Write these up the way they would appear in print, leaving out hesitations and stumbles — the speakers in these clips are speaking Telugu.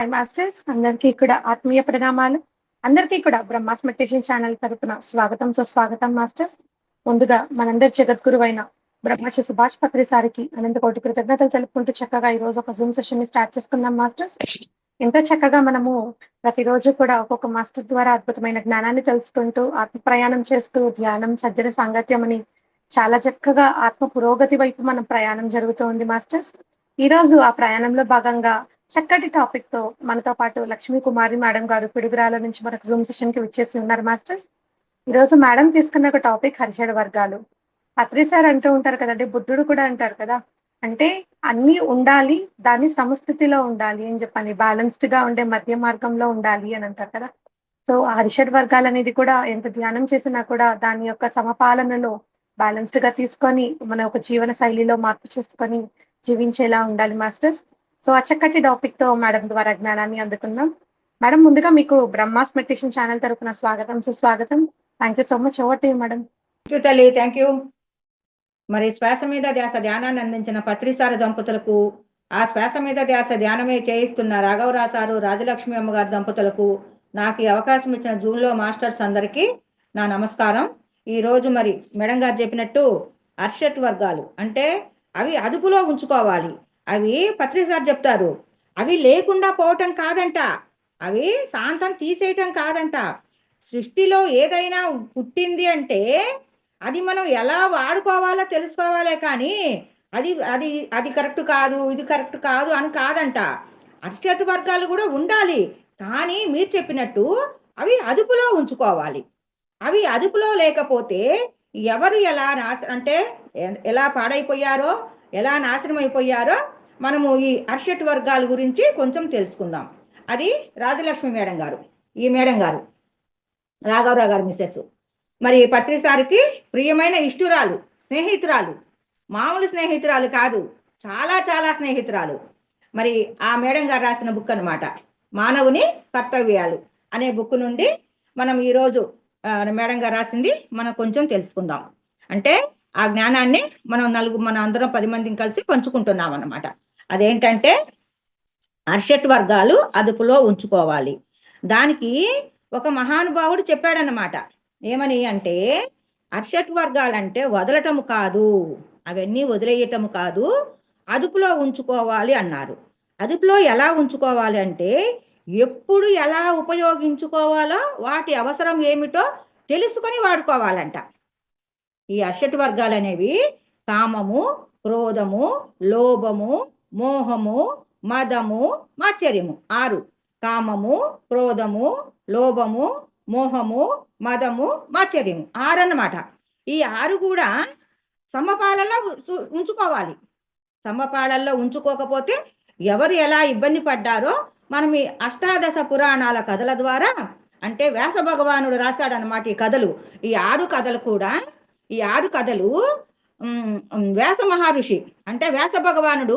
హాయ్ మాస్టర్స్ అందరికీ కూడా ఆత్మీయ ప్రణామాలు. అందరికీ కూడా బ్రహ్మాస్ మెడిటేషన్ ఛానల్ తరపున స్వాగతం సుస్వాగతం మాస్టర్స్. ముందుగా మనందరి జగద్గురువైన బ్రహ్మశ్రీ సుభాష్ పత్రి సారికి అనంత కోటి కృతజ్ఞతలు తెలుపుకుంటూ చక్కగా ఈ రోజు ఒక జూమ్ సెషన్ ని స్టార్ట్ చేసుకుందాం మాస్టర్స్. ఎంతో చక్కగా మనము ప్రతిరోజు కూడా ఒక్కొక్క మాస్టర్ ద్వారా అద్భుతమైన జ్ఞానాన్ని తెలుసుకుంటూ ఆత్మ ప్రయాణం చేస్తూ ధ్యానం, సజ్జన సాంగత్యం అని చాలా చక్కగా ఆత్మ పురోగతి వైపు మనం ప్రయాణం జరుగుతోంది మాస్టర్స్. ఈ రోజు ఆ ప్రయాణంలో భాగంగా చక్కటి టాపిక్ తో మనతో పాటు లక్ష్మీ కుమారి మేడం గారు పిడుగురాల నుంచి మనకు జూమ్ సెషన్ కి విచ్చేసి ఉన్నారు మాస్టర్స్. ఈ రోజు మేడం తీసుకున్న ఒక టాపిక్ హరిషడ్ వర్గాలు. పత్రి సార్ అంటూ ఉంటారు కదండి, బుద్ధుడు కూడా అంటారు కదా, అంటే అన్ని ఉండాలి, దాన్ని సమస్థితిలో ఉండాలి అని చెప్పని, బ్యాలెన్స్డ్ గా ఉండే మధ్య మార్గంలో ఉండాలి అని అంటారు కదా. సో ఆ హరిషడ్ వర్గాలు అనేది కూడా ఎంత ధ్యానం చేసినా కూడా దాని యొక్క సమపాలనలో బ్యాలెన్స్డ్ గా తీసుకొని మన ఒక జీవన శైలిలో మార్పు చేసుకొని జీవించేలా ఉండాలి మాస్టర్స్. సో ఆ చక్కటి టాపిక్ తో మేడం ద్వారా జ్ఞానాన్ని అందుకుందాం. మేడం, ముందుగా మీకు బ్రహ్మాస్ మెడిటేషన్ ఛానల్ తరపున స్వాగతం సుస్వాగతం. Thank you so much. Over to you madam. తల్లి, థ్యాంక్ యూ. మరి శ్వాస మీద ధ్యాస ధ్యానాన్ని అందించిన పత్రిసార దంపతులకు, ఆ శ్వాస మీద ధ్యాస ధ్యానమే చేయిస్తున్న రాఘవరావు సారు, రాజలక్ష్మి అమ్మగారి దంపతులకు, నాకు ఈ అవకాశం ఇచ్చిన జూన్లో మాస్టర్స్ అందరికీ నా నమస్కారం. ఈ రోజు మరి మేడం గారు చెప్పినట్టు అర్షట్ వర్గాలు అంటే అవి అదుపులో ఉంచుకోవాలి. అవి పత్రిసార్ చెప్తారు, అవి లేకుండా పోవటం కాదంట, అవి శాంతం తీసేయటం కాదంట. సృష్టిలో ఏదైనా పుట్టింది అంటే అది మనం ఎలా వాడుకోవాలో తెలుసుకోవాలే, కానీ అది అది అది కరెక్ట్ కాదు, ఇది కరెక్ట్ కాదు అని కాదంట. అరిషట్ వర్గాలు కూడా ఉండాలి, కానీ మీరు చెప్పినట్టు అవి అదుపులో ఉంచుకోవాలి. అవి అదుపులో లేకపోతే ఎవరు ఎలా అంటే ఎలా పాడైపోయారో, ఎలా నాశనం అయిపోయారో మనము ఈ అరిషట్ వర్గాల గురించి కొంచెం తెలుసుకుందాం. అది రాజలక్ష్మి మేడం గారు, ఈ మేడం గారు రాఘవరావు గారు మిస్సెస్. మరి పత్రిసారికి ప్రియమైన ఇష్టురాలు, స్నేహితురాలు, మామూలు స్నేహితురాలు కాదు, చాలా చాలా స్నేహితురాలు. మరి ఆ మేడం గారు రాసిన బుక్ అనమాట, మానవుని కర్తవ్యాలు అనే బుక్ నుండి మనం ఈరోజు మేడం గారు రాసింది మనం కొంచెం తెలుసుకుందాం. అంటే ఆ జ్ఞానాన్ని మనం అందరం 10 మందిని కలిసి పంచుకుంటున్నాం అన్నమాట. అదేంటంటే అర్షట్ వర్గాలు అదుపులో ఉంచుకోవాలి. దానికి ఒక మహానుభావుడు చెప్పాడన్నమాట. ఏమని అంటే, అర్షట్ వర్గాలంటే వదలటము కాదు, అవన్నీ వదిలేయటము కాదు, అదుపులో ఉంచుకోవాలి అన్నారు. అదుపులో ఎలా ఉంచుకోవాలి అంటే, ఎప్పుడు ఎలా ఉపయోగించుకోవాలో, వాటి అవసరం ఏమిటో తెలుసుకొని వాడుకోవాలంట. ఈ అర్షట్ వర్గాలు అనేవి కామము, క్రోధము, లోభము, మోహము, మదము, మాత్సర్యము. 6. కామము, క్రోధము, లోభము, మోహము, మదము, మాత్సర్యము. 6 అన్నమాట. ఈ 6 కూడా సమపాళల్లో ఉంచుకోవాలి. సమపాళల్లో ఉంచుకోకపోతే ఎవరు ఎలా ఇబ్బంది పడ్డారో మనం ఈ అష్టాదశ పురాణాల కథల ద్వారా, అంటే వ్యాస భగవానుడు రాశాడనమాట ఈ కథలు. ఈ 6 కథలు కూడా, ఈ 6 కథలు వ్యాస మహర్షి అంటే వ్యాస భగవానుడు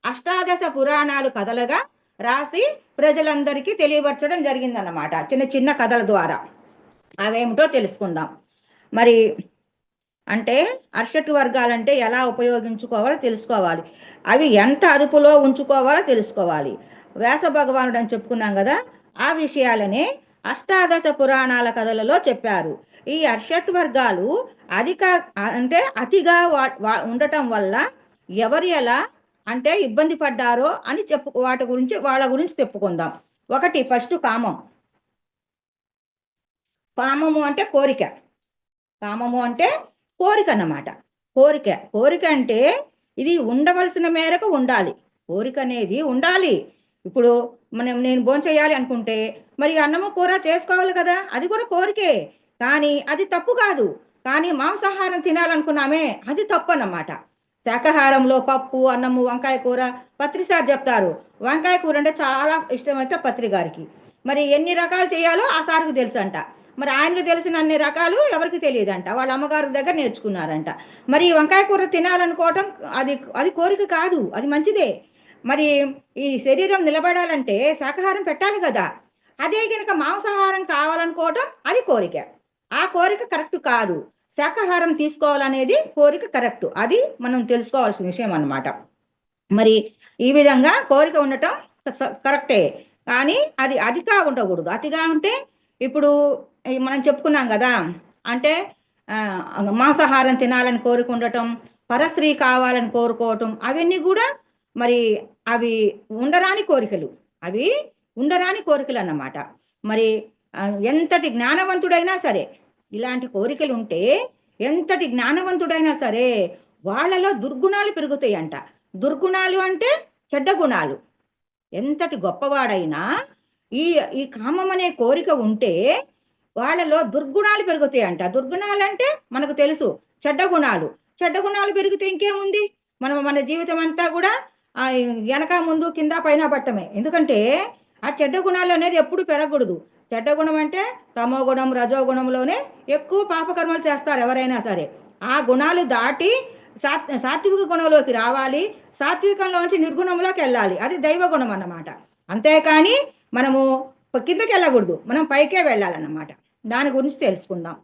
అష్టాదశ పురాణాలు కథలుగా రాసి ప్రజలందరికీ తెలియపరచడం జరిగిందన్నమాట, చిన్న చిన్న కథల ద్వారా. అవేమిటో తెలుసుకుందాం. మరి అంటే అర్షట్ వర్గాలంటే ఎలా ఉపయోగించుకోవాలో తెలుసుకోవాలి, అవి ఎంత అదుపులో ఉంచుకోవాలో తెలుసుకోవాలి. వ్యాస భగవానుడు అని చెప్పుకున్నాం కదా, ఆ విషయాలనే అష్టాదశ పురాణాల కథలలో చెప్పారు. ఈ అర్షట్ వర్గాలు అతిగా ఉండటం వల్ల ఎవరు ఎలా అంటే ఇబ్బంది పడ్డారో అని వాళ్ళ గురించి చెప్పుకుందాం. ఒకటి, ఫస్ట్ కామం. కామము అంటే కోరిక. కామము అంటే కోరిక అన్నమాట. కోరిక అంటే ఇది ఉండవలసిన మేరకు ఉండాలి. కోరిక అనేది ఉండాలి. ఇప్పుడు నేను భోంచేయాలి అనుకుంటే మరి అన్నము కూర చేసుకోవాలి కదా, అది కూడా కోరికే, కానీ అది తప్పు కాదు. కానీ మాంసాహారం తినాలనుకున్నామే, అది తప్పు అన్నమాట. శాకాహారంలో పప్పు, అన్నము, వంకాయ కూర, పత్రిసార్ చెప్తారు. వంకాయ కూర అంటే చాలా ఇష్టమైతే పత్రి గారికి. మరి ఎన్ని రకాలు చేయాలో ఆ సార్కి తెలుసు అంట. మరి ఆయనకు తెలిసిన అన్ని రకాలు ఎవరికి తెలియదంట, వాళ్ళ అమ్మగారి దగ్గర నేర్చుకున్నారంట. మరి వంకాయ కూర తినాలనుకోవటం అది కోరిక కాదు, అది మంచిదే. మరి ఈ శరీరం నిలబడాలంటే శాకాహారం పెట్టాలి కదా, అదే కనుక మాంసాహారం కావాలనుకోవటం అది కోరిక. ఆ కోరిక కరెక్ట్ కాదు. శాకాహారం తీసుకోవాలనేది కోరిక కరెక్ట్, అది మనం తెలుసుకోవాల్సిన విషయం అన్నమాట. మరి ఈ విధంగా కోరిక ఉండటం కరెక్టే, కానీ అది అతిగా ఉండకూడదు. అతిగా ఉంటే ఇప్పుడు మనం చెప్పుకున్నాం కదా, అంటే మాంసాహారం తినాలని కోరిక ఉండటం, పరస్త్రీ కావాలని కోరుకోవటం, అవన్నీ కూడా మరి అవి ఉండరాని కోరికలు, అవి ఉండరాని కోరికలు అన్నమాట. మరి ఎంతటి జ్ఞానవంతుడైనా సరే ఇలాంటి కోరికలు ఉంటే, ఎంతటి జ్ఞానవంతుడైనా సరే వాళ్ళలో దుర్గుణాలు పెరుగుతాయంట. దుర్గుణాలు అంటే చెడ్డ గుణాలు. ఎంతటి గొప్పవాడైనా ఈ ఈ కామం అనే కోరిక ఉంటే వాళ్ళలో దుర్గుణాలు పెరుగుతాయంట. దుర్గుణాలు అంటే మనకు తెలుసు, చెడ్డ గుణాలు. చెడ్డ గుణాలు పెరిగితే ఇంకేముంది, మన జీవితం అంతా కూడా వెనక ముందు కింద పైన పట్టమే. ఎందుకంటే ఆ చెడ్డ గుణాలు అనేది ఎప్పుడు పెరగకూడదు. చెడ్డ గుణం అంటే తమో గుణం, రజో గుణంలోనే ఎక్కువ పాపకర్మలు చేస్తారు ఎవరైనా సరే. ఆ గుణాలు దాటి సాత్విక గుణంలోకి రావాలి, సాత్వికంలోంచి నిర్గుణంలోకి వెళ్ళాలి. అది దైవ గుణం అన్నమాట. అంతేకాని మనము కిందకి వెళ్ళకూడదు, మనం పైకే వెళ్ళాలన్నమాట. దాని గురించి తెలుసుకుందాం.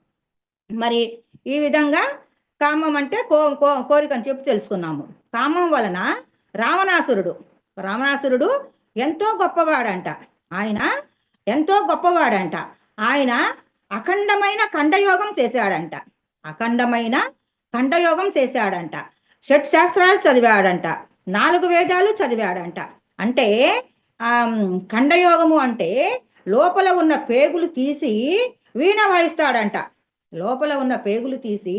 మరి ఈ విధంగా కామం అంటే కోరికని చెప్పి తెలుసుకున్నాము. కామం వలన రావణాసురుడు ఎంతో గొప్పవాడంట. ఆయన ఎంతో గొప్పవాడంట. ఆయన అఖండమైన ఖండయోగం చేశాడంట. అఖండమైన ఖండయోగం చేశాడంట. షట్ శాస్త్రాలు చదివాడంట. 4 వేదాలు చదివాడంట. అంటే ఖండయోగము అంటే లోపల ఉన్న పేగులు తీసి వీణ వాయిస్తాడంట. లోపల ఉన్న పేగులు తీసి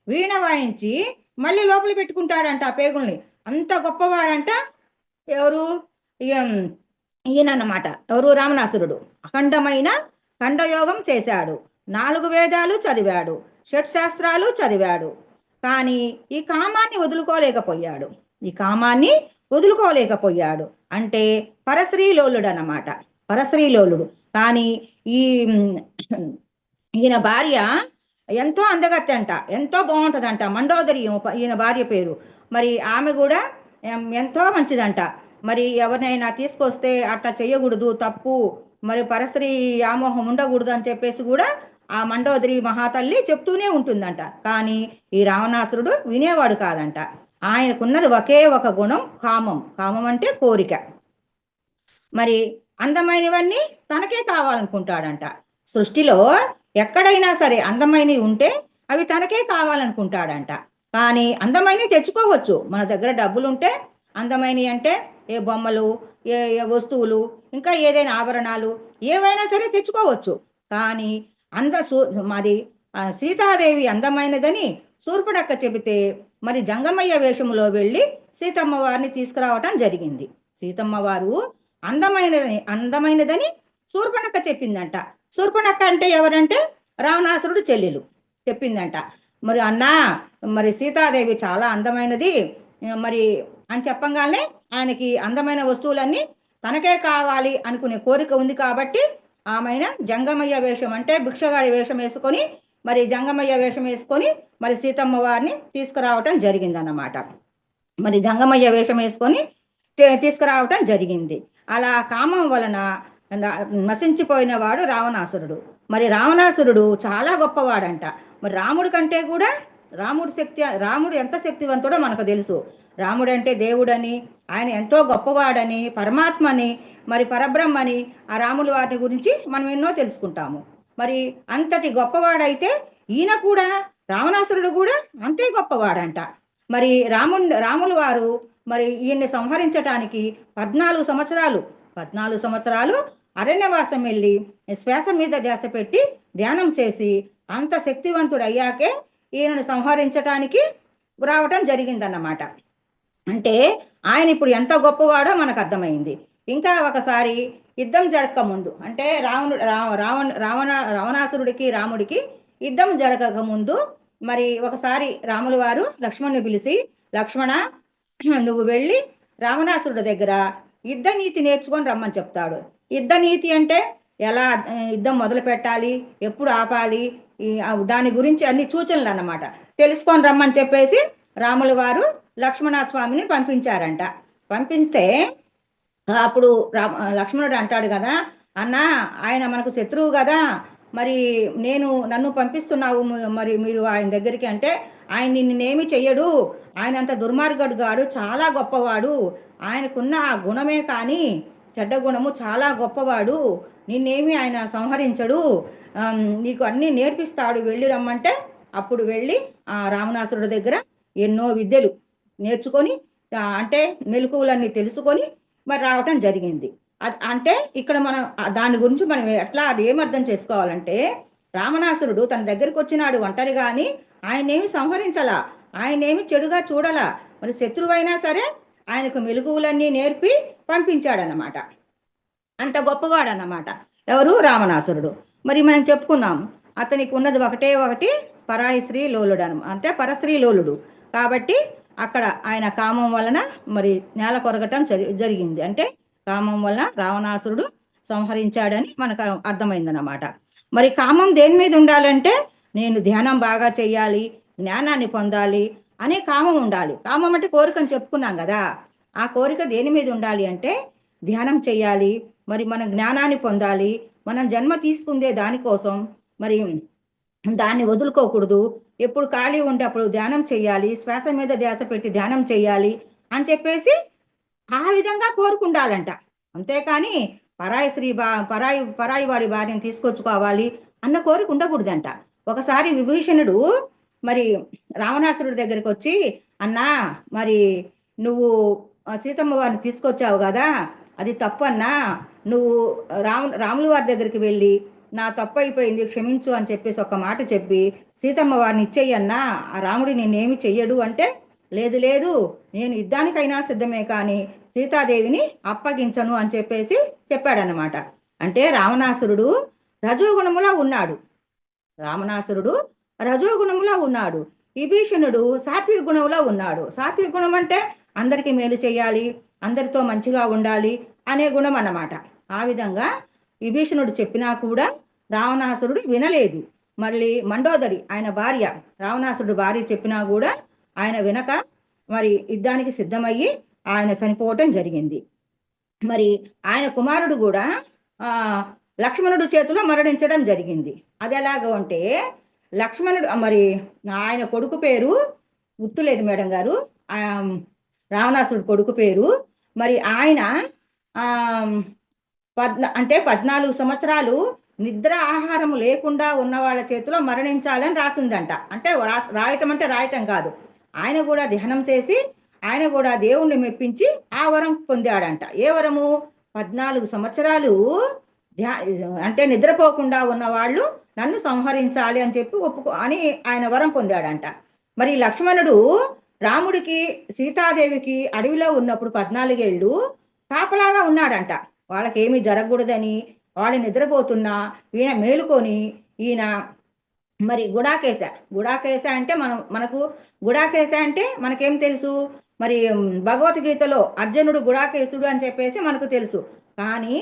వీణ వాయించి మళ్ళీ లోపల పెట్టుకుంటాడంట ఆ పేగుల్ని. అంత గొప్పవాడంట. ఎవరు? ఈయనన్నమాట. ఎవరు? రావణాసురుడు. అఖండమైన ఖండయోగం చేశాడు, 4 వేదాలు చదివాడు, షట్ శాస్త్రాలు చదివాడు. కానీ ఈ కామాన్ని వదులుకోలేకపోయాడు. అంటే పరశ్రీలోలుడు అన్నమాట. పరశ్రీలోలుడు. కానీ ఈయన భార్య ఎంతో అందగత్తె అంట, ఎంతో బాగుంటుందంట. మండోదరి ఈయన భార్య పేరు. మరి ఆమె కూడా ఎంతో మంచిదంట. మరి ఎవరినైనా తీసుకొస్తే అట్లా చేయకూడదు, తప్పు, మరి పరస్త్రీ వ్యామోహం ఉండకూడదు అని చెప్పేసి కూడా ఆ మండోదరి మహాతల్లి చెప్తూనే ఉంటుందంట. కానీ ఈ రావణాసురుడు వినేవాడు కాదంట. ఆయనకున్నది ఒకే ఒక గుణం, కామం. కామం అంటే కోరిక. మరి అందమైనవన్నీ తనకే కావాలనుకుంటాడంట. సృష్టిలో ఎక్కడైనా సరే అందమైనవి ఉంటే అవి తనకే కావాలనుకుంటాడంట. కానీ అందమైనవి తెచ్చుకోవచ్చు. మన దగ్గర డబ్బులు ఉంటే అందమైనవి అంటే ఏ బొమ్మలు, ఏ వస్తువులు, ఇంకా ఏదైనా ఆభరణాలు ఏవైనా సరే తెచ్చుకోవచ్చు. కానీ మరి సీతాదేవి అందమైనదని శూర్పణఖ చెబితే మరి జంగమయ్య వేషములో వెళ్ళి సీతమ్మ వారిని తీసుకురావటం జరిగింది. సీతమ్మ వారు అందమైనదని శూర్పణఖ చెప్పిందంట. శూర్పణఖ అంటే ఎవరంటే రావణాసురుడు చెల్లెలు చెప్పిందంట. మరి అన్నా, మరి సీతాదేవి చాలా అందమైనది మరి అని చెప్పంగానే ఆయనకి అందమైన వస్తువులన్నీ తనకే కావాలి అనుకునే కోరిక ఉంది. కాబట్టి ఆమెన జంగమయ్య వేషం అంటే భిక్షగాడి వేషం వేసుకొని, మరి జంగమయ్య వేషం వేసుకొని మరి సీతమ్మ వారిని తీసుకురావటం జరిగిందన్నమాట. మరి జంగమయ్య వేషం వేసుకొని తీసుకురావటం జరిగింది. అలా కామం వలన నశించిపోయిన వాడు రావణాసురుడు. మరి రావణాసురుడు చాలా గొప్పవాడంట. మరి రాముడి కంటే కూడా రాముడు ఎంత శక్తివంతుడో మనకు తెలుసు. రాముడు అంటే దేవుడని, ఆయన ఎంతో గొప్పవాడని, పరమాత్మని, మరి పరబ్రహ్మని, ఆ రాముల వారిని గురించి మనం ఎన్నో తెలుసుకుంటాము. మరి అంతటి గొప్పవాడైతే ఈయన కూడా, రావణాసురుడు కూడా అంతే గొప్పవాడంట. మరి రాముల వారు మరి ఈయన్ని సంహరించటానికి 14 సంవత్సరాలు అరణ్యవాసం వెళ్ళి శ్వాస మీద ధ్యాస పెట్టి ధ్యానం చేసి అంత శక్తివంతుడు అయ్యాకే ఈయనను సంహరించటానికి రావటం జరిగిందన్నమాట. అంటే ఆయన ఇప్పుడు ఎంత గొప్పవాడో మనకు అర్థమైంది. ఇంకా ఒకసారి యుద్ధం జరగక ముందు, అంటే రావణాసురుడికి రాముడికి యుద్ధం జరగక ముందు మరి ఒకసారి రాముల వారు లక్ష్మణ్ని పిలిచి, లక్ష్మణ, నువ్వు వెళ్ళి రావణాసురుడి దగ్గర యుద్ధ నీతి నేర్చుకొని రమ్మని చెప్తాడు. యుద్ధ నీతి అంటే ఎలా యుద్ధం మొదలు పెట్టాలి, ఎప్పుడు ఆపాలి, దాని గురించి అన్ని సూచనలు అన్నమాట తెలుసుకొని రమ్మని చెప్పేసి రాముల వారు లక్ష్మణస్వామిని పంపించారంట. పంపిస్తే అప్పుడు లక్ష్మణుడు అంటాడు కదా, అన్నా ఆయన మనకు శత్రువు కదా, మరి నన్ను పంపిస్తున్నావు మరి మీరు ఆయన దగ్గరికి అంటే, ఆయన నిన్నేమి చెయ్యడు, ఆయన అంత దుర్మార్గుడు గాడు, చాలా గొప్పవాడు, ఆయనకున్న ఆ గుణమే కానీ చెడ్డ గుణము, చాలా గొప్పవాడు, నిన్నేమి ఆయన సంహరించడు, నీకు అన్నీ నేర్పిస్తాడు, వెళ్ళి రమ్మంటే అప్పుడు వెళ్ళి ఆ రావణాసురుడి దగ్గర ఎన్నో విద్యలు నేర్చుకొని అంటే మెలకువలన్నీ తెలుసుకొని మరి రావటం జరిగింది. అంటే ఇక్కడ మనం దాని గురించి మనం ఎట్లా అది ఏమర్థం చేసుకోవాలంటే, రావణాసురుడు తన దగ్గరికి వచ్చినాడు ఒంటరిగా అని ఆయనేమి సంహరించలా, ఆయనేమి చెడుగా చూడలా, మరి శత్రువైనా సరే ఆయనకు మెలకువలన్నీ నేర్పి పంపించాడనమాట. అంత గొప్పవాడన్నమాట ఎవరు? రావణాసురుడు. మరి మనం చెప్పుకున్నాం అతనికి ఉన్నది ఒకటే ఒకటి పరాయి స్త్రీ లోలుడు అంటే పరస్త్రీ లోలుడు. కాబట్టి అక్కడ ఆయన కామం వలన మరి నేల కొరగటం జరిగింది. అంటే కామం వలన రావణాసురుడు సంహరించాడని మనకు అర్థమైందన్నమాట. మరి కామం దేని మీద ఉండాలంటే, నేను ధ్యానం బాగా చేయాలి, జ్ఞానాన్ని పొందాలి అనే కామం ఉండాలి. కామం అంటే కోరికని చెప్పుకున్నాం కదా. ఆ కోరిక దేని మీద ఉండాలి అంటే, ధ్యానం చేయాలి, మరి మన జ్ఞానాన్ని పొందాలి, మనం జన్మ తీసుకుందే దానికోసం, మరి దాన్ని వదులుకోకూడదు, ఎప్పుడు ఖాళీ ఉంటే అప్పుడు ధ్యానం చేయాలి, శ్వాస మీద ధ్యాస పెట్టి ధ్యానం చేయాలి అని చెప్పేసి ఆ విధంగా కోరుకుండాలంట. అంతేకాని పరాయి స్త్రీ పరాయి వాడి భార్యను తీసుకొచ్చుకోవాలి అన్న కోరిక ఉండకూడదంట. ఒకసారి విభీషణుడు మరి రావణాసురుడి దగ్గరికి వచ్చి, అన్నా మరి నువ్వు సీతమ్మ వారిని తీసుకొచ్చావు కదా, అది తప్పు అన్నా, నువ్వు రాముల వారి దగ్గరికి వెళ్ళి నా తప్పు అయిపోయింది క్షమించు అని చెప్పేసి ఒక మాట చెప్పి సీతమ్మ వారిని ఇచ్చేయన్నా, ఆ రాముడి నిన్నేమి చెయ్యడు అంటే, లేదు లేదు, నేను యుద్ధానికైనా సిద్ధమే కానీ సీతాదేవిని అప్పగించను అని చెప్పేసి చెప్పాడనమాట. అంటే రావణాసురుడు రజోగుణములో ఉన్నాడు. రావణాసురుడు రజోగుణములో ఉన్నాడు. విభీషణుడు సాత్విక గుణంలో ఉన్నాడు. సాత్విక గుణం అంటే అందరికీ మేలు చేయాలి, అందరితో మంచిగా ఉండాలి అనే గుణం అన్నమాట. ఆ విధంగా విభీషణుడు చెప్పినా కూడా రావణాసురుడు వినలేదు. మళ్ళీ మండోదరి ఆయన భార్య, రావణాసురుడు భార్య చెప్పినా కూడా ఆయన వినక మరి యుద్ధానికి సిద్ధమయ్యి ఆయన చనిపోవటం జరిగింది. మరి ఆయన కుమారుడు కూడా లక్ష్మణుడు చేతిలో మరణించడం జరిగింది. అది ఎలాగో అంటే, లక్ష్మణుడు మరి ఆయన కొడుకు పేరు గుర్తులేదు మేడం గారు, రావణాసురుడు కొడుకు పేరు. మరి ఆయన అంటే 14 సంవత్సరాలు నిద్ర ఆహారం లేకుండా ఉన్న వాళ్ళ చేతిలో మరణించాలని రాసిందంట. అంటే రాయటం అంటే రాయటం కాదు, ఆయన కూడా ధ్యానం చేసి ఆయన కూడా దేవుణ్ణి మెప్పించి ఆ వరం పొందాడంట. ఏ వరము? 14 సంవత్సరాలు అంటే నిద్రపోకుండా ఉన్న వాళ్ళు నన్ను సంహరించాలి అని చెప్పి అని ఆయన వరం పొందాడంట. మరి లక్ష్మణుడు రాముడికి సీతాదేవికి అడవిలో ఉన్నప్పుడు 14 ఏళ్ళు కాపలాగా ఉన్నాడంట. వాళ్ళకేమీ జరగకూడదని, వాళ్ళు నిద్రపోతున్నా ఈయన మేలుకొని ఈయన మరి గుడాకేశ అంటే మనకు గుడాకేశ అంటే మనకేం తెలుసు, మరి భగవద్గీతలో అర్జునుడు గుడాకేశుడు అని చెప్పేసి మనకు తెలుసు. కానీ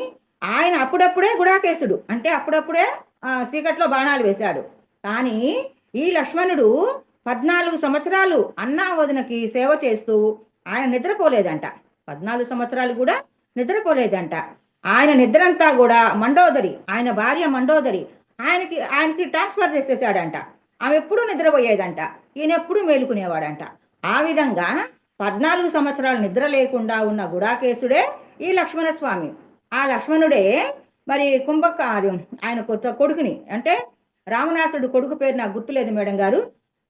ఆయన అప్పుడప్పుడే గుడాకేశుడు అంటే అప్పుడప్పుడే చీకట్లో బాణాలు వేశాడు. కానీ ఈ లక్ష్మణుడు 14 సంవత్సరాలు అన్నా వదినకి సేవ చేస్తూ ఆయన నిద్రపోలేదంట. 14 సంవత్సరాలు కూడా నిద్రపోలేదంట. ఆయన నిద్రంతా కూడా మండోదరి, ఆయన భార్య మండోదరి ఆయనకి ట్రాన్స్ఫర్ చేసేసాడంట. ఆమె ఎప్పుడూ నిద్రపోయేదంట, ఈయన ఎప్పుడూ మేలుకునేవాడంట. ఆ విధంగా 14 సంవత్సరాలు నిద్ర లేకుండా ఉన్న గుడాకేశుడే ఈ లక్ష్మణ స్వామి. ఆ లక్ష్మణుడే మరి ఆయన కొడుకుని అంటే రావణాసుడు కొడుకు పేరు నాకు గుర్తులేదు మేడం గారు,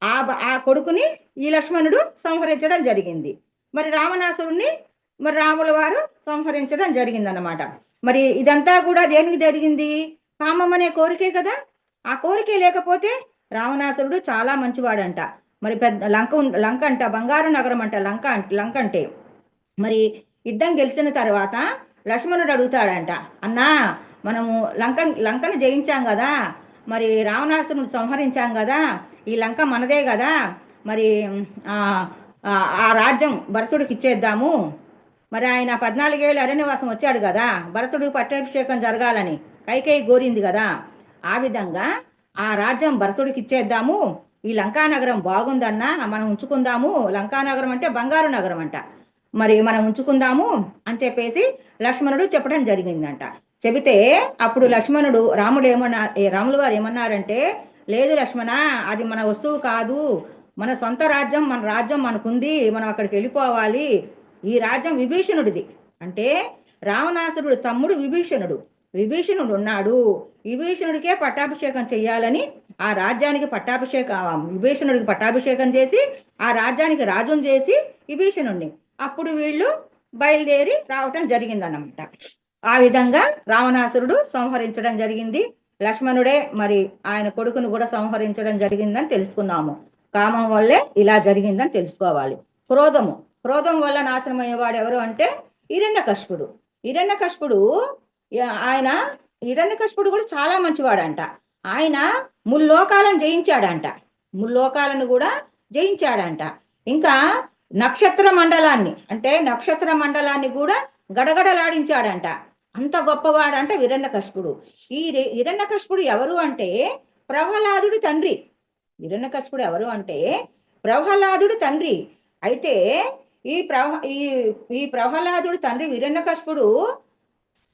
ఆ కొడుకుని ఈ లక్ష్మణుడు సంహరించడం జరిగింది. మరి రావణాసురుణ్ణి మరి రాముల వారు సంహరించడం జరిగిందన్నమాట. మరి ఇదంతా కూడా దేనికి జరిగింది? కామం అనే కోరికే కదా. ఆ కోరికే లేకపోతే రావణాసురుడు చాలా మంచివాడంట. మరి పెద్ద లంక అంట బంగారు నగరం అంట లంక అంటే. మరి యుద్ధం గెలిచిన తర్వాత లక్ష్మణుడు అడుగుతాడంట, అన్నా మనము లంకను జయించాం కదా, మరి రావణాసురుని సంహరించాం కదా, ఈ లంక మనదే కదా, మరి ఆ రాజ్యం భరతుడికి ఇచ్చేద్దాము. మరి ఆయన 14 ఏళ్ళు అరణ్యవాసం వచ్చాడు కదా, భరతుడికి పట్టాభిషేకం జరగాలని కైకేయి కోరింది కదా, ఆ విధంగా ఆ రాజ్యం భరతుడికి ఇచ్చేద్దాము, ఈ లంకానగరం బాగుందన్నా మనం ఉంచుకుందాము, లంకానగరం అంటే బంగారు నగరం అంట, మరి మనం ఉంచుకుందాము అని చెప్పేసి లక్ష్మణుడు చెప్పడం జరిగిందంట. చెబితే అప్పుడు రాములు వారు ఏమన్నారంటే, లేదు లక్ష్మణ, అది మన వస్తువు కాదు, మన సొంత రాజ్యం, మన రాజ్యం మనకుంది, మనం అక్కడికి వెళ్ళిపోవాలి, ఈ రాజ్యం విభీషణుడిది. అంటే రావణాసురుడు తమ్ముడు విభీషణుడు ఉన్నాడు. విభీషణుడికే పట్టాభిషేకం చెయ్యాలని ఆ రాజ్యానికి విభీషణుడికి పట్టాభిషేకం చేసి ఆ రాజ్యానికి రాజును చేసి విభీషణుడిని అప్పుడు వీళ్ళు బయలుదేరి రావటం జరిగిందన్నమాట. ఆ విధంగా రావణాసురుడు సంహరించడం జరిగింది. లక్ష్మణుడే మరి ఆయన కొడుకును కూడా సంహరించడం జరిగిందని తెలుసుకున్నాము. కామం వల్లే ఇలా జరిగిందని తెలుసుకోవాలి. క్రోధం వల్ల నాశనం అయ్యేవాడు ఎవరు అంటే హిరణ్యకశిపుడు. హిరణ్యకశిపుడు కూడా చాలా మంచివాడంట. ఆయన ముల్లోకాలను జయించాడంట. ఇంకా నక్షత్ర మండలాన్ని కూడా గడగడలాడించాడంట. అంత గొప్పవాడంట హిరణ్యకశిపుడు. ఈ హిరణ్యకశిపుడు ఎవరు అంటే ప్రహ్లాదుడి తండ్రి. అయితే ఈ ప్రహ్లాదుడి తండ్రి హిరణ్యకశిపుడు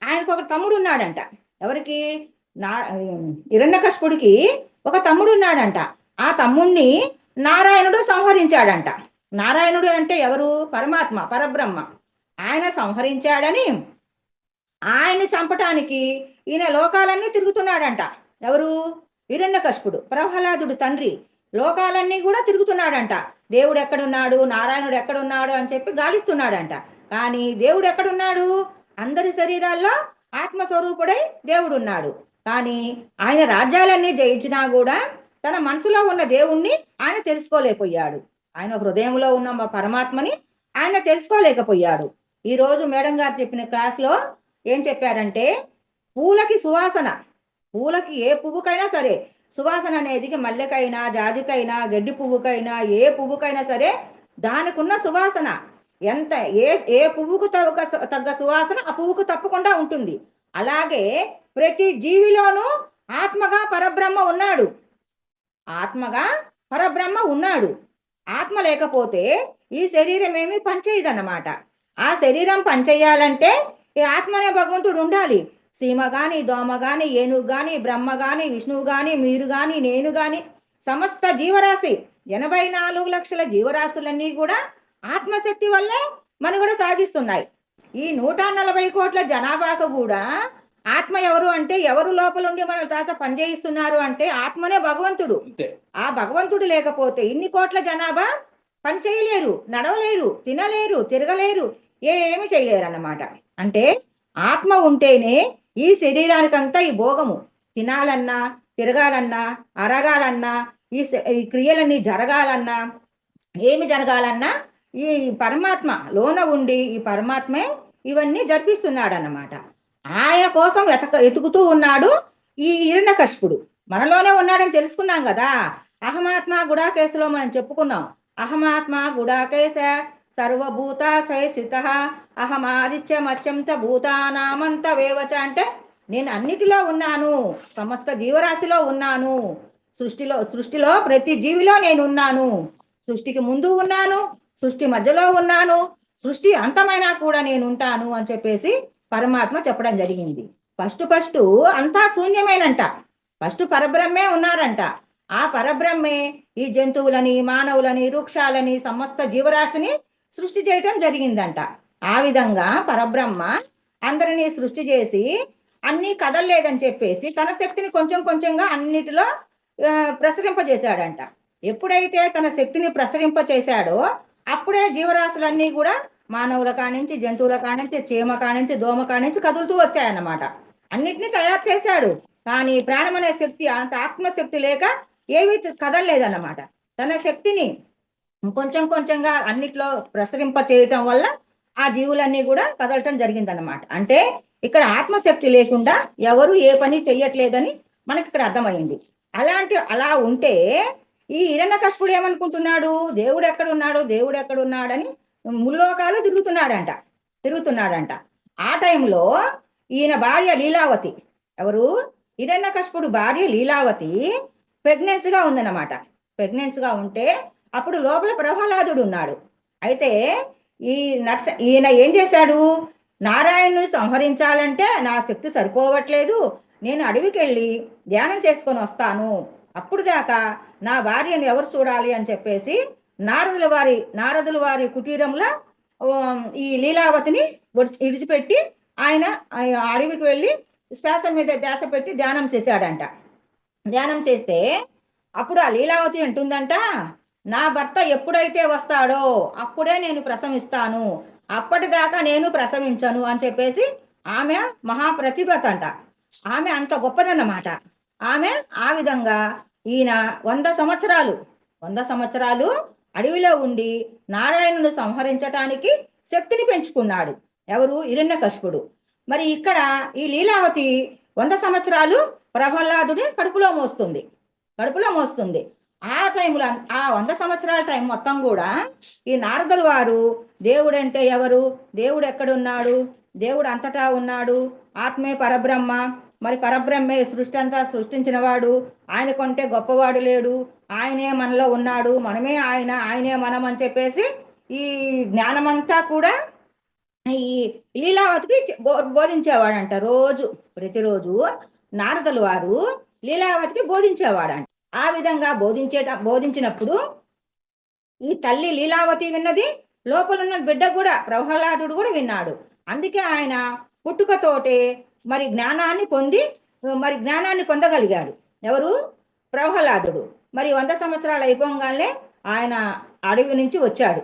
ఆయనకు ఒక తమ్ముడు ఉన్నాడంట. ఎవరికి? హిరణ్యకశిపుడికి ఒక తమ్ముడు ఉన్నాడంట. ఆ తమ్ముణ్ణి నారాయణుడు సంహరించాడంట. నారాయణుడు అంటే ఎవరు? పరమాత్మ, పరబ్రహ్మ. ఆయన సంహరించాడని ఆయన్ని చంపటానికి ఈయన లోకాలన్నీ తిరుగుతున్నాడంట. ఎవరు? హిరణ్యకశిపుడు, ప్రహ్లాదుడు తండ్రి. లోకాలన్నీ కూడా తిరుగుతున్నాడంట. దేవుడు ఎక్కడున్నాడు, నారాయణుడు ఎక్కడున్నాడు అని చెప్పి గాలిస్తున్నాడంట. కానీ దేవుడు ఎక్కడున్నాడు? అందరి శరీరాల్లో ఆత్మస్వరూపుడై దేవుడు ఉన్నాడు. కానీ ఆయన రాజ్యాలన్నీ జయించినా కూడా తన మనసులో ఉన్న దేవుణ్ణి ఆయన తెలుసుకోలేకపోయాడు. ఆయన హృదయంలో ఉన్న పరమాత్మని ఆయన తెలుసుకోలేకపోయాడు. ఈ రోజు మేడం గారు చెప్పిన క్లాస్లో ఏం చెప్పారంటే పూలకి ఏ పువ్వుకైనా సరే సువాసన అనేది మల్లెకైనా, జాజికైనా, గడ్డి పువ్వుకైనా, ఏ పువ్వుకైనా సరే దానికి ఉన్న సువాసన ఎంత ఏ పువ్వుకు తగ్గ సువాసన ఆ పువ్వుకు తప్పకుండా ఉంటుంది. అలాగే ప్రతి జీవిలోనూ ఆత్మగా పరబ్రహ్మ ఉన్నాడు. ఆత్మ లేకపోతే ఈ శరీరం ఏమీ పనిచేయదన్నమాట. ఆ శరీరం పనిచేయాలంటే ఈ ఆత్మనే భగవంతుడు ఉండాలి. సీమ గాని, దోమ గాని, ఏనుగు గాని, బ్రహ్మ గాని, విష్ణువు గాని, మీరు గాని, నేను గాని, సమస్త జీవరాశి 84 లక్షల జీవరాశులన్నీ కూడా ఆత్మశక్తి వల్లే మనుగడ సాగిస్తున్నాయి. ఈ 140 కోట్ల జనాభాకు కూడా ఆత్మ ఎవరు అంటే ఎవరు లోపల ఉండి మన తాత పనిచేయిస్తున్నారు అంటే ఆత్మనే భగవంతుడు. ఆ భగవంతుడు లేకపోతే ఇన్ని కోట్ల జనాభా పనిచేయలేరు, నడవలేరు, తినలేరు, తిరగలేరు, ఏమి చేయలేరు అన్నమాట. అంటే ఆత్మ ఉంటేనే ఈ శరీరానికంతా ఈ భోగము తినాలన్నా, తిరగాలన్నా, అరగాలన్నా, ఈ క్రియలన్నీ జరగాలన్నా, ఏమి జరగాలన్నా ఈ పరమాత్మ లోన ఉండి ఈ పరమాత్మే ఇవన్నీ జరిపిస్తున్నాడు అన్నమాట. ఆయన కోసం ఎతుకుతూ ఉన్నాడు ఈ హిరణ్యకశిపుడు. మనలోనే ఉన్నాడని తెలుసుకున్నాం కదా. అహమాత్మ గుడాకేశలో మనం చెప్పుకున్నాం. అహమాత్మ గుడాకేశ సర్వభూతాశయస్థిత అహమాదిత్య మత్స్యంత భూతానామంత వేవచ అంటే నేను అన్నిటిలో ఉన్నాను, సమస్త జీవరాశిలో ఉన్నాను, సృష్టిలో ప్రతి జీవిలో నేను ఉన్నాను, సృష్టికి ముందు ఉన్నాను, సృష్టి మధ్యలో ఉన్నాను, సృష్టి అంతమైనా కూడా నేను ఉంటాను అని చెప్పేసి పరమాత్మ చెప్పడం జరిగింది. ఫస్ట్ అంతా శూన్యమేనంట. ఫస్ట్ పరబ్రహ్మే ఉన్నారంట. ఆ పరబ్రహ్మే ఈ జంతువులని, మానవులని, వృక్షాలని, సమస్త జీవరాశిని సృష్టి చేయటం జరిగిందంట. ఆ విధంగా పరబ్రహ్మ అందరినీ సృష్టి చేసి అన్నీ కదలలేదని చెప్పేసి తన శక్తిని కొంచెం కొంచెంగా అన్నిటిలో ప్రసరింపజేశాడంట. ఎప్పుడైతే తన శక్తిని ప్రసరింపచేశాడో అప్పుడే జీవరాశులన్నీ కూడా మానవుల కానించి, జంతువుల కానించి, చీమ కానించి, దోమ కానించి కదులుతూ వచ్చాయన్నమాట. అన్నిటినీ తయారు చేశాడు. కానీ ప్రాణం అనే శక్తి, అంత ఆత్మశక్తి లేక ఏవి కదలలేదన్నమాట. తన శక్తిని కొంచెం కొంచెంగా అన్నిట్లో ప్రసరింప చేయటం వల్ల ఆ జీవులన్నీ కూడా కదలటం జరిగిందన్నమాట. అంటే ఇక్కడ ఆత్మశక్తి లేకుండా ఎవరు ఏ పని చెయ్యట్లేదని మనకి ఇక్కడ అర్థమైంది. అలా ఉంటే ఈ హిరణ్యకశిపుడు ఏమనుకుంటున్నాడు? దేవుడు ఎక్కడున్నాడని ముల్లోకాలు తిరుగుతున్నాడంట. ఆ టైంలో ఈయన భార్య లీలావతి, ఎవరు? హిరణ్యకశిపుడు భార్య లీలావతి ప్రెగ్నెన్సీగా ఉందన్నమాట. ప్రెగ్నెన్సీగా ఉంటే అప్పుడు లోపల ప్రహ్లాదుడు ఉన్నాడు. అయితే ఈయన ఏం చేశాడు? నారాయణుని సంహరించాలంటే నా శక్తి సరిపోవట్లేదు, నేను అడవికి వెళ్ళి ధ్యానం చేసుకొని వస్తాను, అప్పుడు దాకా నా భార్యను ఎవరు చూడాలి అని చెప్పేసి నారదుల వారి కుటీరంలో ఈ లీలావతిని విడిచిపెట్టి ఆయన అడవికి వెళ్ళి శ్వాస మీద ధ్యాస పెట్టి ధ్యానం చేశాడంట. ధ్యానం చేస్తే అప్పుడు ఆ లీలావతి అంటుందంట, నా భర్త ఎప్పుడైతే వస్తాడో అప్పుడే నేను ప్రసవిస్తాను, అప్పటిదాకా నేను ప్రసవించను అని చెప్పేసి ఆమె మహాప్రతిభత అంట. ఆమె అంత గొప్పదన్నమాట. ఆమె ఆ విధంగా ఈయన 100 సంవత్సరాలు అడవిలో ఉండి నారాయణుని సంహరించటానికి శక్తిని పెంచుకున్నాడు. ఎవరు? హిరణ్యకశిపుడు. మరి ఇక్కడ ఈ లీలావతి 100 సంవత్సరాలు ప్రహ్లాదుడి కడుపులో మోస్తుంది. ఆ టైంలో ఆ 100 సంవత్సరాల టైం మొత్తం కూడా ఈ నారదుల వారు దేవుడంటే ఎవరు, దేవుడు ఎక్కడున్నాడు, దేవుడు అంతటా ఉన్నాడు, ఆత్మే పరబ్రహ్మ, మరి పరబ్రహ్మే సృష్టి అంతా సృష్టించిన వాడు, ఆయన కొంటే గొప్పవాడు లేడు, ఆయనే మనలో ఉన్నాడు, మనమే ఆయన, ఆయనే మనం అని చెప్పేసి ఈ జ్ఞానమంతా కూడా ఈ లీలావతికి బోధించేవాడంట. ప్రతిరోజు నారదుల వారు లీలావతికి బోధించేవాడంట. ఆ విధంగా బోధించినప్పుడు ఈ తల్లి లీలావతి విన్నది, లోపలున్న బిడ్డ కూడా ప్రహ్లాదుడు కూడా విన్నాడు. అందుకే ఆయన పుట్టుకతోటే మరి జ్ఞానాన్ని పొందగలిగాడు. ఎవరు? ప్రహ్లాదుడు. మరి 100 సంవత్సరాలు అయిపోగానే ఆయన అడవి నుంచి వచ్చాడు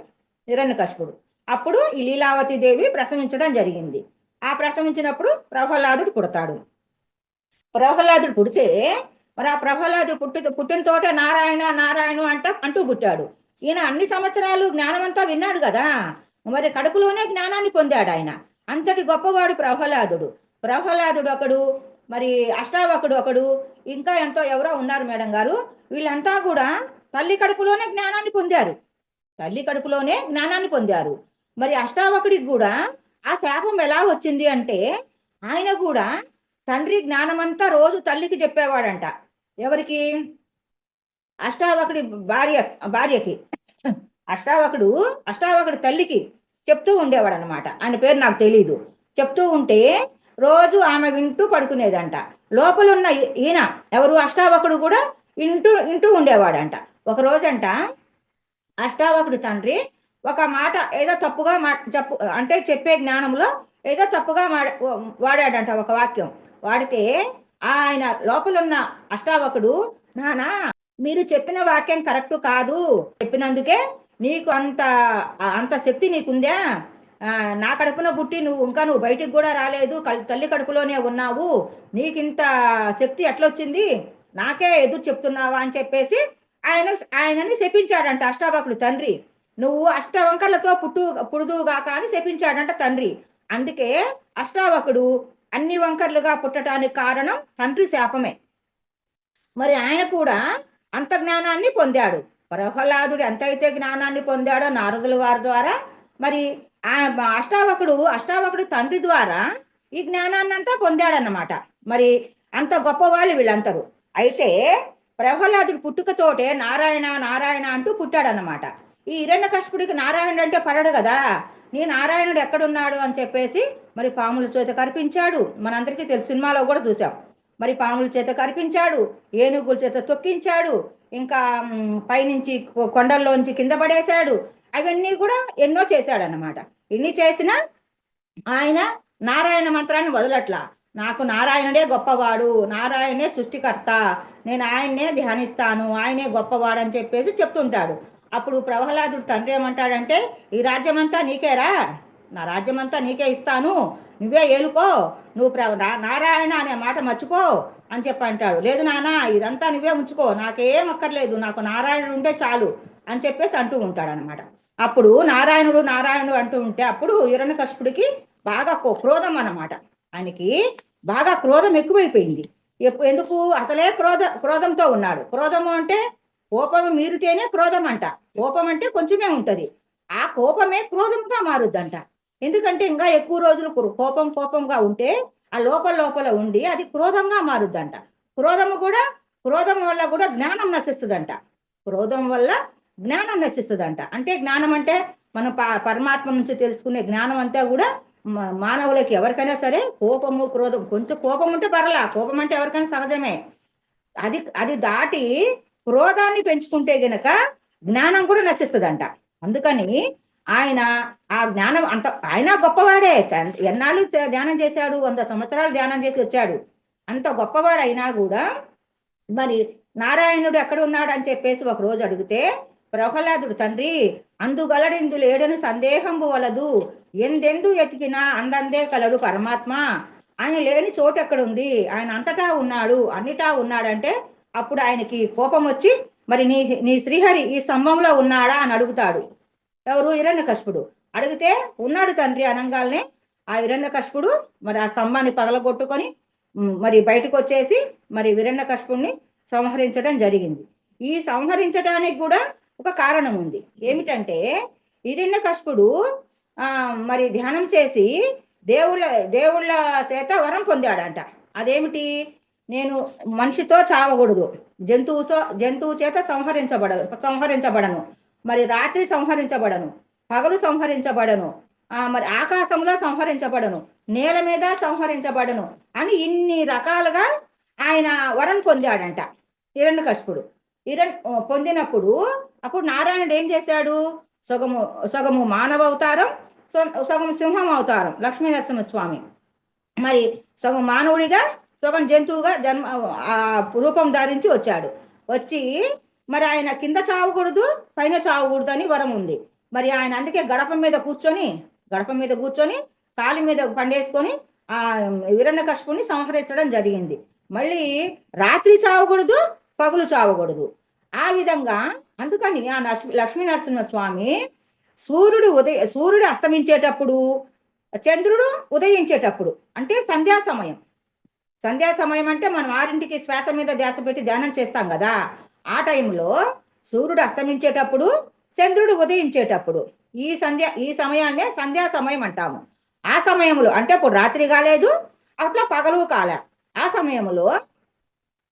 హిరణ్యకశిపుడు. అప్పుడు ఈ లీలావతి దేవి ప్రసవించడం జరిగింది. ఆ ప్రసవించినప్పుడు ప్రహ్లాదుడు పుడతాడు. ప్రహ్లాదుడు పుడితే మరి ఆ ప్రహ్లాదుడు పుట్టిన తోట నారాయణ నారాయణ అంటూ పుట్టాడు. ఈయన అన్ని సంవత్సరాలు జ్ఞానమంతా విన్నాడు కదా, మరి కడుపులోనే జ్ఞానాన్ని పొందాడు ఆయన. అంతటి గొప్పవాడు ప్రహ్లాదుడు ఒకడు, మరి అష్టావకుడు ఒకడు, ఇంకా ఎవరో ఉన్నారు మేడం గారు. వీళ్ళంతా కూడా తల్లి కడుపులోనే జ్ఞానాన్ని పొందారు. మరి అష్టావకుడికి కూడా ఆ శాపం ఎలా వచ్చింది అంటే, ఆయన కూడా తండ్రి జ్ఞానమంతా రోజు తల్లికి చెప్పేవాడంట. ఎవరికి? అష్టావకుడి భార్యకి. అష్టావకుడి తల్లికి చెప్తూ ఉండేవాడు అనమాట. ఆయన పేరు నాకు తెలీదు. చెప్తూ ఉంటే రోజు ఆమె వింటూ పడుకునేదంట. లోపలున్న ఈయన ఎవరు? అష్టావకుడు కూడా వింటూ ఉండేవాడంట. ఒక రోజంట అష్టావకుడి తండ్రి ఒక మాట ఏదో తప్పుగా అంటే చెప్పే జ్ఞానంలో ఏదో తప్పుగా వాడాడంట. ఒక వాక్యం వాడితే ఆయన లోపలున్న అష్టావకుడు, నానా మీరు చెప్పిన వాక్యం కరెక్ట్ కాదు, చెప్పినందుకే నీకు అంత శక్తి నీకుందా, నా కడుపున పుట్టి నువ్వు బయటికి కూడా రాలేదు, తల్లి కడుపులోనే ఉన్నావు, నీకింత శక్తి ఎట్లొచ్చింది, నాకే ఎదురు చెప్తున్నావా అని చెప్పేసి ఆయనని శపించాడంట అష్టావకుడు తండ్రి. నువ్వు అష్టవంకర్లతో పుడుదువుగాక అని శపించాడంట తండ్రి. అందుకే అష్టావకుడు అన్ని వంకర్లుగా పుట్టడానికి కారణం తండ్రి శాపమే. మరి ఆయన కూడా అంత జ్ఞానాన్ని పొందాడు. ప్రహ్లాదుడు ఎంతైతే జ్ఞానాన్ని పొందాడో నారదుల వారి ద్వారా, మరి ఆ అష్టావకుడు తండ్రి ద్వారా ఈ జ్ఞానాన్ని అంతా పొందాడన్నమాట. మరి అంత గొప్పవాళ్ళు వీళ్ళందరూ. అయితే ప్రహ్లాదుడు పుట్టుకతోటే నారాయణ నారాయణ అంటూ పుట్టాడన్నమాట. ఈ హిరణ్యకశిపుడికి నారాయణుడు అంటే పడడు కదా, నీ నారాయణుడు ఎక్కడున్నాడు అని చెప్పేసి మరి పాముల చేత కనిపించాడు. మనందరికీ తెలుసు, సినిమాలో కూడా చూసాం. మరి పాముల చేత కనిపించాడు, ఏనుగుల చేత తొక్కించాడు, ఇంకా పైనుంచి కొండల్లోంచి కింద పడేశాడు. అవన్నీ కూడా ఎన్నో చేశాడనమాట. ఇన్ని చేసినా ఆయన నారాయణ మంత్రాన్ని వదలట్లా. నాకు నారాయణుడే గొప్పవాడు, నారాయణే సృష్టికర్త, నేను ఆయన్నే ధ్యానిస్తాను, ఆయనే గొప్పవాడు అని చెప్పేసి చెప్తుంటాడు. అప్పుడు ప్రహ్లాదుడు తండ్రి ఏమంటాడంటే, ఈ రాజ్యమంతా నీకేరా, నా రాజ్యమంతా నీకే ఇస్తాను, నువ్వే ఏలుకో, నువ్వు నారాయణ అనే మాట మర్చిపో అని చెప్పి అంటాడు. లేదు నాన్న, ఇదంతా నువ్వే ఉంచుకో, నాకేం అక్కర్లేదు, నాకు నారాయణుడు ఉంటే చాలు అని చెప్పేసి అంటూ ఉంటాడు అనమాట. అప్పుడు నారాయణుడు అంటూ ఉంటే అప్పుడు హిరణ్యకశిపుడికి బాగా క్రోధం అన్నమాట. ఆయనకి బాగా క్రోధం ఎక్కువైపోయింది. ఎందుకు? అసలే క్రోధంతో ఉన్నాడు. కోపము అంటే కోపం మీరితేనే క్రోధం అంట. కోపం అంటే కొంచెమే ఉంటది, ఆ కోపమే క్రోధంగా మారుద్దంట. ఎందుకంటే ఇంకా ఎక్కువ రోజులు కోపంగా ఉంటే ఆ లోపల ఉండి అది క్రోధంగా మారుద్దంట. క్రోధం వల్ల కూడా జ్ఞానం నశిస్తుందంట. అంటే జ్ఞానం అంటే మనం పరమాత్మ నుంచి తెలుసుకునే జ్ఞానం అంతా కూడా మానవులకి ఎవరికైనా సరే కోపము క్రోధం, కొంచెం కోపం ఉంటే పర్లా, కోపం అంటే ఎవరికైనా సహజమే. అది దాటి క్రోధాన్ని పెంచుకుంటే గనక జ్ఞానం కూడా నశిస్తుందంట. అందుకని ఆయన ఆ జ్ఞానం అంత, ఆయన గొప్పవాడే, ఎన్నాళ్ళు ధ్యానం చేశాడు, 100 సంవత్సరాలు ధ్యానం చేసి వచ్చాడు. అంత గొప్పవాడు అయినా కూడా మరి నారాయణుడు ఎక్కడ ఉన్నాడు అని చెప్పేసి ఒక రోజు అడిగితే, ప్రహ్లాదుడు, తండ్రి అందుగలడిందు లేడని సందేహంబు వలదు, ఎందెందు ఎతికినా అందందే కలడు పరమాత్మ, ఆయన లేని చోటు ఎక్కడుంది, ఆయన అంతటా ఉన్నాడు, అన్నిటా ఉన్నాడంటే అప్పుడు ఆయనకి కోపం వచ్చి, మరి నీ నీ శ్రీహరి ఈ స్తంభంలో ఉన్నాడా అని అడుగుతాడు. ఎవరు? హిరణ్యకశిపుడు. అడిగితే ఉన్నాడు తండ్రి అనంగాల్నే ఆ హిరణ్యకశిపుడు మరి ఆ స్తంభాన్ని పగలగొట్టుకొని మరి బయటకు వచ్చేసి మరి హిరణ్యకశిపుడిని సంహరించడం జరిగింది. ఈ సంహరించడానికి కూడా ఒక కారణం ఉంది. ఏమిటంటే హిరణ్యకశిపుడు మరి ధ్యానం చేసి దేవుళ్ళ చేత వరం పొందాడంట. అదేమిటి? నేను మనిషితో చావకూడదు, జంతువు చేత సంహరించబడను, మరి రాత్రి సంహరించబడను, పగలు సంహరించబడను, మరి ఆకాశంలో సంహరించబడను, నేల మీద సంహరించబడను అని ఇన్ని రకాలుగా ఆయన వరం పొందాడంట హిరణ్యకశిపుడు. పొందినప్పుడు అప్పుడు నారాయణుడు ఏం చేశాడు? సగము మానవ అవతారం, సగం సింహం అవతారం లక్ష్మీనరసింహస్వామి, మరి సగం మానవుడిగా సగం జంతువుగా రూపం ధరించి వచ్చాడు. వచ్చి మరి ఆయన కింద చావకూడదు, పైన చావకూడదు అని వరం ఉంది. మరి ఆయన అందుకే గడప మీద కూర్చొని కాలి మీద పండేసుకొని ఆ హిరణ్యకశిపుని సంహరించడం జరిగింది. మళ్ళీ రాత్రి చావకూడదు, పగులు చావకూడదు. ఆ విధంగా అందుకని ఆ లక్ష్మీనరసింహస్వామి సూర్యుడు అస్తమించేటప్పుడు, చంద్రుడు ఉదయించేటప్పుడు, అంటే సంధ్యా సమయం అంటే మనం 6ంటికి శ్వాస మీద ధ్యాస పెట్టి ధ్యానం చేస్తాం కదా, ఆ టైంలో సూర్యుడు అస్తమించేటప్పుడు, చంద్రుడు ఉదయించేటప్పుడు ఈ సమయాన్నే సంధ్యా సమయం అంటాము. ఆ సమయంలో అంటే ఇప్పుడు రాత్రి కాలేదు, అట్లా పగలు కాలే, ఆ సమయంలో